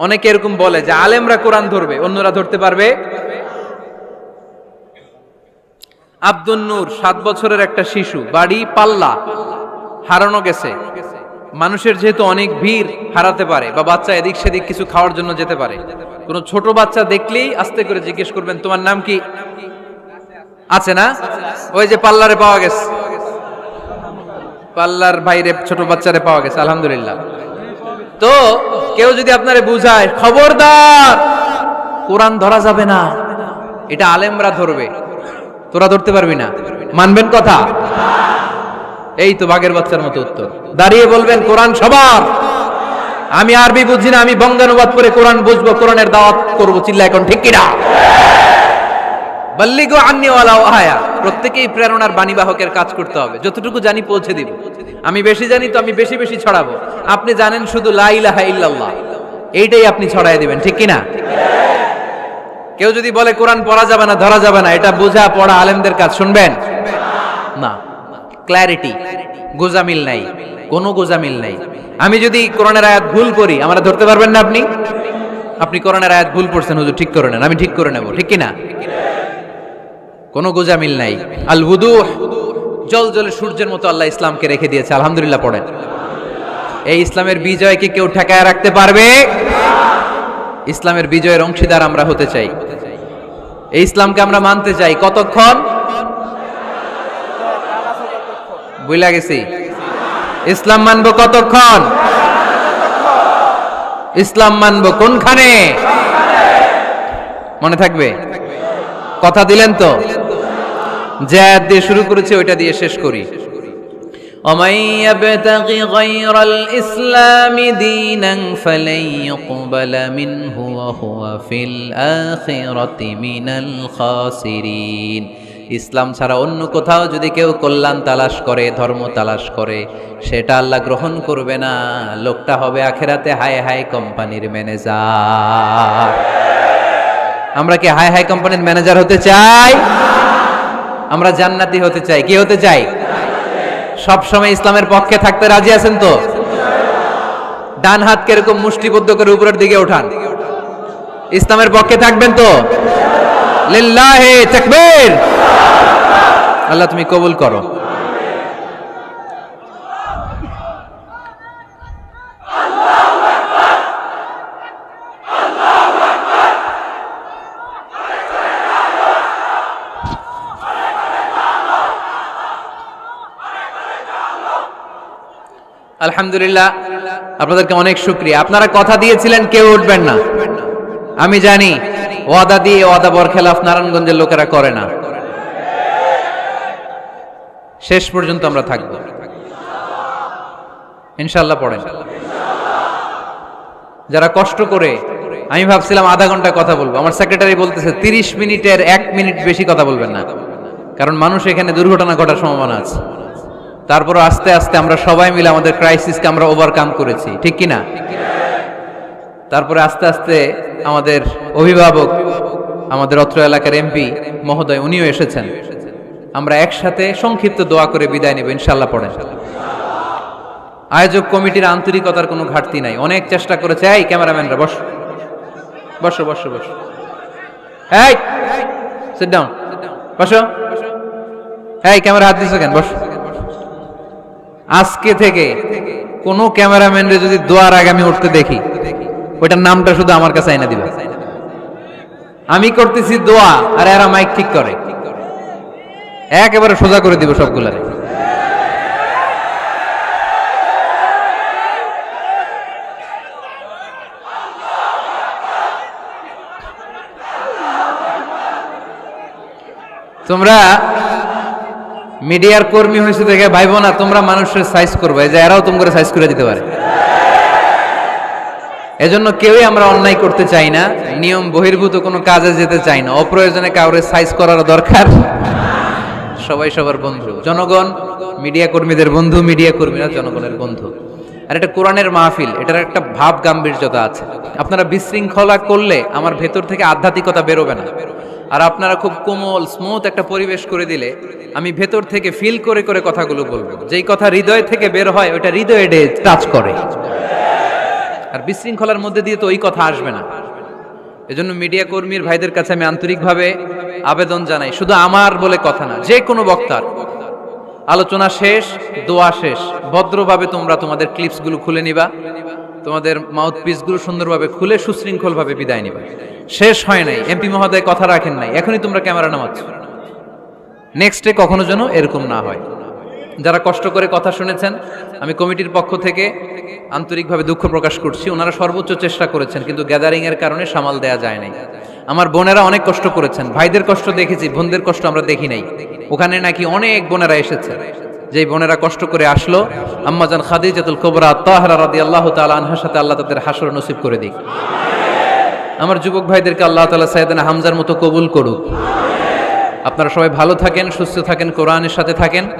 অনেকে এরকম বলে যে আলেমরা কোরআন ধরবে, অন্যরা ধরতে পারবে। আব্দুল নূর 7 বছরের একটা শিশু, বাড়ি পাল্লা, হারানো গেছে। মানুষের যেহেতু অনেক ভিড়, হারাতে পারে, বা বাচ্চা এদিক সেদিক কিছু খাওয়ার জন্য যেতে পারে। কোন ছোট বাচ্চা দেখলেই আস্তে করে জিজ্ঞেস করবেন তোমার নাম কি? আছে না? ওই যে পাল্লারে পাওয়া গেছে, পাল্লার বাইরে ছোট বাচ্চারে পাওয়া গেছে, আলহামদুলিল্লাহ। তো কেউ যদি আপনারে বুঝায় খবরদার কোরআন ধরা যাবে না, এটা আলেমরা ধরবে, তোরা ধরতে পারবি না, মানবেন কথা? এই তো বাঘের বাচ্চার মতো উত্তর। দাঁড়িয়ে বলবেন কোরআন সবার। আমি আরবি বুঝি না, আমি বঙ্গানুবাদ করে কোরআন বুঝবো, কোরআনের দাওয়াত করবো, চিল্লা এখন ঠিক কিনা? বাল্লিগু আন্নি ওয়ালাউ আয়া। প্রত্যেকেই প্রেরণার বাণীবাহকের কাজ করতে হবে। যতটুকু জানি পৌঁছে দিব। আমি বেশি জানি তো আমি বেশি বেশি ছড়াবো। আপনি জানেন শুধু লা ইলাহা ইল্লাল্লাহ, এইটাই আপনি ছড়ায় দিবেন, ঠিক কিনা? কেউ যদি বলে কোরআন পড়া যাবে না, ধরা যাবে না, এটা বোঝা পড়া আলেমদের কাজ, শুনবেন না? ক্ল্যারিটি, গোজামিল নাই, কোনো গোজামিল নাই। আমি যদি কোরআনের আয়াত ভুল করি, আমরা ধরতে পারবেন না। আপনি কোরআনের আয়াত ভুল পড়ছেন, হুজুর ঠিক করে নেন, আমি ঠিক করে নেব, ঠিক কিনা? কোনো গোজামিল নাই। আল উদুহ, জল জলে সূর্যের মতো আল্লাহ ইসলামকে রেখে দিয়েছে, আলহামদুলিল্লাহ পড়েন। এই ইসলামের বিজয়কে কেউ ঠেকায় রাখতে পারবে? ইসলামের বিজয়ের অংশীদার আমরা হতে চাই, এই ইসলামকে আমরা মানতে চাই। কতক্ষণ? বুঝলা গেছি। ইসলাম মানবো কতক্ষণ? ইসলাম মানবো কোনখানে? মনে থাকবে? কথা দিলেন তো? যে আয়াত দিয়ে শুরু করেছে ওইটা দিয়ে শেষ করি। ومن يبتغي غير الإسلام دينا فلن يقبل منه وهو في الآخرة من الخاسرين। ইসলাম ছাড়া অন্য কোথাও যদি কেউ কল্যাণ তালাশ করে, ধর্ম তালাশ করে, সেটা আল্লাহ গ্রহণ করবে না। লোকটা হবে আখেরাতে হাই হাই কোম্পানির ম্যানেজার। আমরা কি হাই হাই কোম্পানির ম্যানেজার হতে চাই? আমরা জান্নাতি হতে চাই। কি হতে চাই? সব সময় ইসলামের পক্ষে থাকতে রাজি আছেন তো? ডান হাত কিরকম মুষ্টিবদ্ধ করে উপরের দিকে ওঠান। ইসলামের পক্ষে থাকবেন তো? লিল্লাহি তাকবীর। আল্লাহ তুমি কবুল করো। আলহামদুলিল্লাহ, আপনাদেরকে অনেক শুকরিয়া। আপনারা কথা দিয়েছিলেন কেউ উঠবেন না। আমি জানি ওয়াদা দিয়ে ওয়াদা বরখেলাফ নারায়ণগঞ্জের লোকেরা করে না। শেষ পর্যন্ত আমরা থাকবো ইনশাআল্লাহ। পড়েন। যারা কষ্ট করে, আমি ভাবছিলাম আধা ঘন্টা কথা বলবো, আমার সেক্রেটারি বলতেছে 30 মিনিটের 1 মিনিট বেশি কথা বলবেন না, কারণ মানুষ এখানে দুর্ঘটনা ঘটার সম্ভাবনা আছে। তারপর আস্তে আস্তে আমরা সবাই মিলে আমাদের ক্রাইসিসকে আমরা ওভারকাম করেছি, ঠিক কিনা? তারপরে আস্তে আস্তে আমাদের অভিভাবক, আমাদের অত্র এলাকার এমপি মহোদয়, উনিও এসেছেন। আমরা একসাথে সংক্ষিপ্ত দোয়া করে বিদায় নেব ইনশাআল্লাহ। পড়েন। আয়োজক কমিটির আন্তরিকতার কোনো ঘাটতি নাই, অনেক চেষ্টা করেছে। এই ক্যামেরাম্যানরা বসো বসো বসো বসো, এই সিট ডাউন, বসো। এই ক্যামেরা হাত দিছো কেন? বসো। আজকে থেকে কোনো ক্যামেরাম্যানরে যদি দোয়ার আগে আমি উঠতে দেখি, ওইটার নামটা শুধু আমার কাছে আইনা দিবা। আমি করতেছি দোয়া আর এরা মাইক ঠিক করে, একেবারে সোজা করে দিব সবগুলারে। তোমরা মিডিয়ার কর্মী হয়েছে দেখে ভাইবো না তোমরা মানুষের সাইজ করবে, যে এরাও তোমরা সাইজ করে দিতে পারে। এজন্য কেউই আমরা অন্যায় করতে চাই না, নিয়ম বহির্ভূত কোনো কাজে যেতে চাই না, অপ্রয়োজনে কাউরে সাইজ করার দরকার। সবাই সবার বন্ধু, জনগণ মিডিয়া কর্মীদের বন্ধু, মিডিয়া কর্মীরা জনগণের বন্ধু। আর এটা কোরআনের মাহফিল, এটার একটা ভাব গাম্ভীর্যতা আছে। আপনারা বিশৃঙ্খলা করলে আমার ভেতর থেকে আধ্যাত্মিকতা বেরোবে না। আর আপনারা খুব কোমল স্মুথ একটা পরিবেশ করে দিলে আমি ভেতর থেকে ফিল করে করে কথাগুলো বলবো। যেই কথা হৃদয় থেকে বের হয় ওইটা হৃদয়ে টাচ করে। আর বিশৃঙ্খলার মধ্যে দিয়ে তো ওই কথা আসবে না। এজন্য মিডিয়া কর্মীর ভাইদের কাছে আমি আন্তরিকভাবে আবেদন জানাই, শুধু আমার বলে কথা না, যে কোনো বক্তার আলোচনা শেষ, দোয়া শেষ, ভদ্রভাবে তোমরা তোমাদের ক্লিপসগুলো খুলে নিবা, তোমাদের মাউথপিসগুলো সুন্দরভাবে খুলে সুশৃঙ্খলভাবে বিদায় নিবা। শেষ হয় নাই, এমপি মহোদয় কথা রাখেন নাই, এখনই তোমরা ক্যামেরা নামাচ্ছ। নেক্সটে কখনো যেন এরকম না হয়। যারা কষ্ট করে কথা শুনেছেন, আমি কমিটির পক্ষ থেকে আন্তরিকভাবে দুঃখ প্রকাশ করছি। ওনারা সর্বোচ্চ চেষ্টা করেছেন, কিন্তু গ্যাদারিং এর কারণে সামাল দেয়া যায় নাই। আমার বোনেরা অনেক কষ্ট করেছেন, ভাইদের কষ্ট দেখেছি, বোনদের কষ্ট আমরা দেখি নাই। ওখানে নাকি অনেক বোনেরা এসেছে, যেই বোনেরা কষ্ট করে আসলো। আম্মাজান খাদিজাতুল কুবরা তাহরা রাদিয়াল্লাহু তাআলা আনহার সাথে আল্লাহ তাদের হাসর নসিব করে দিক। আমার যুবক ভাইদেরকে আল্লাহ তাআলা সাইয়েদনা হামজার মতো কবুল করুক। আপনারা সবাই ভালো থাকেন, সুস্থ থাকেন, কোরআনের সাথে থাকেন।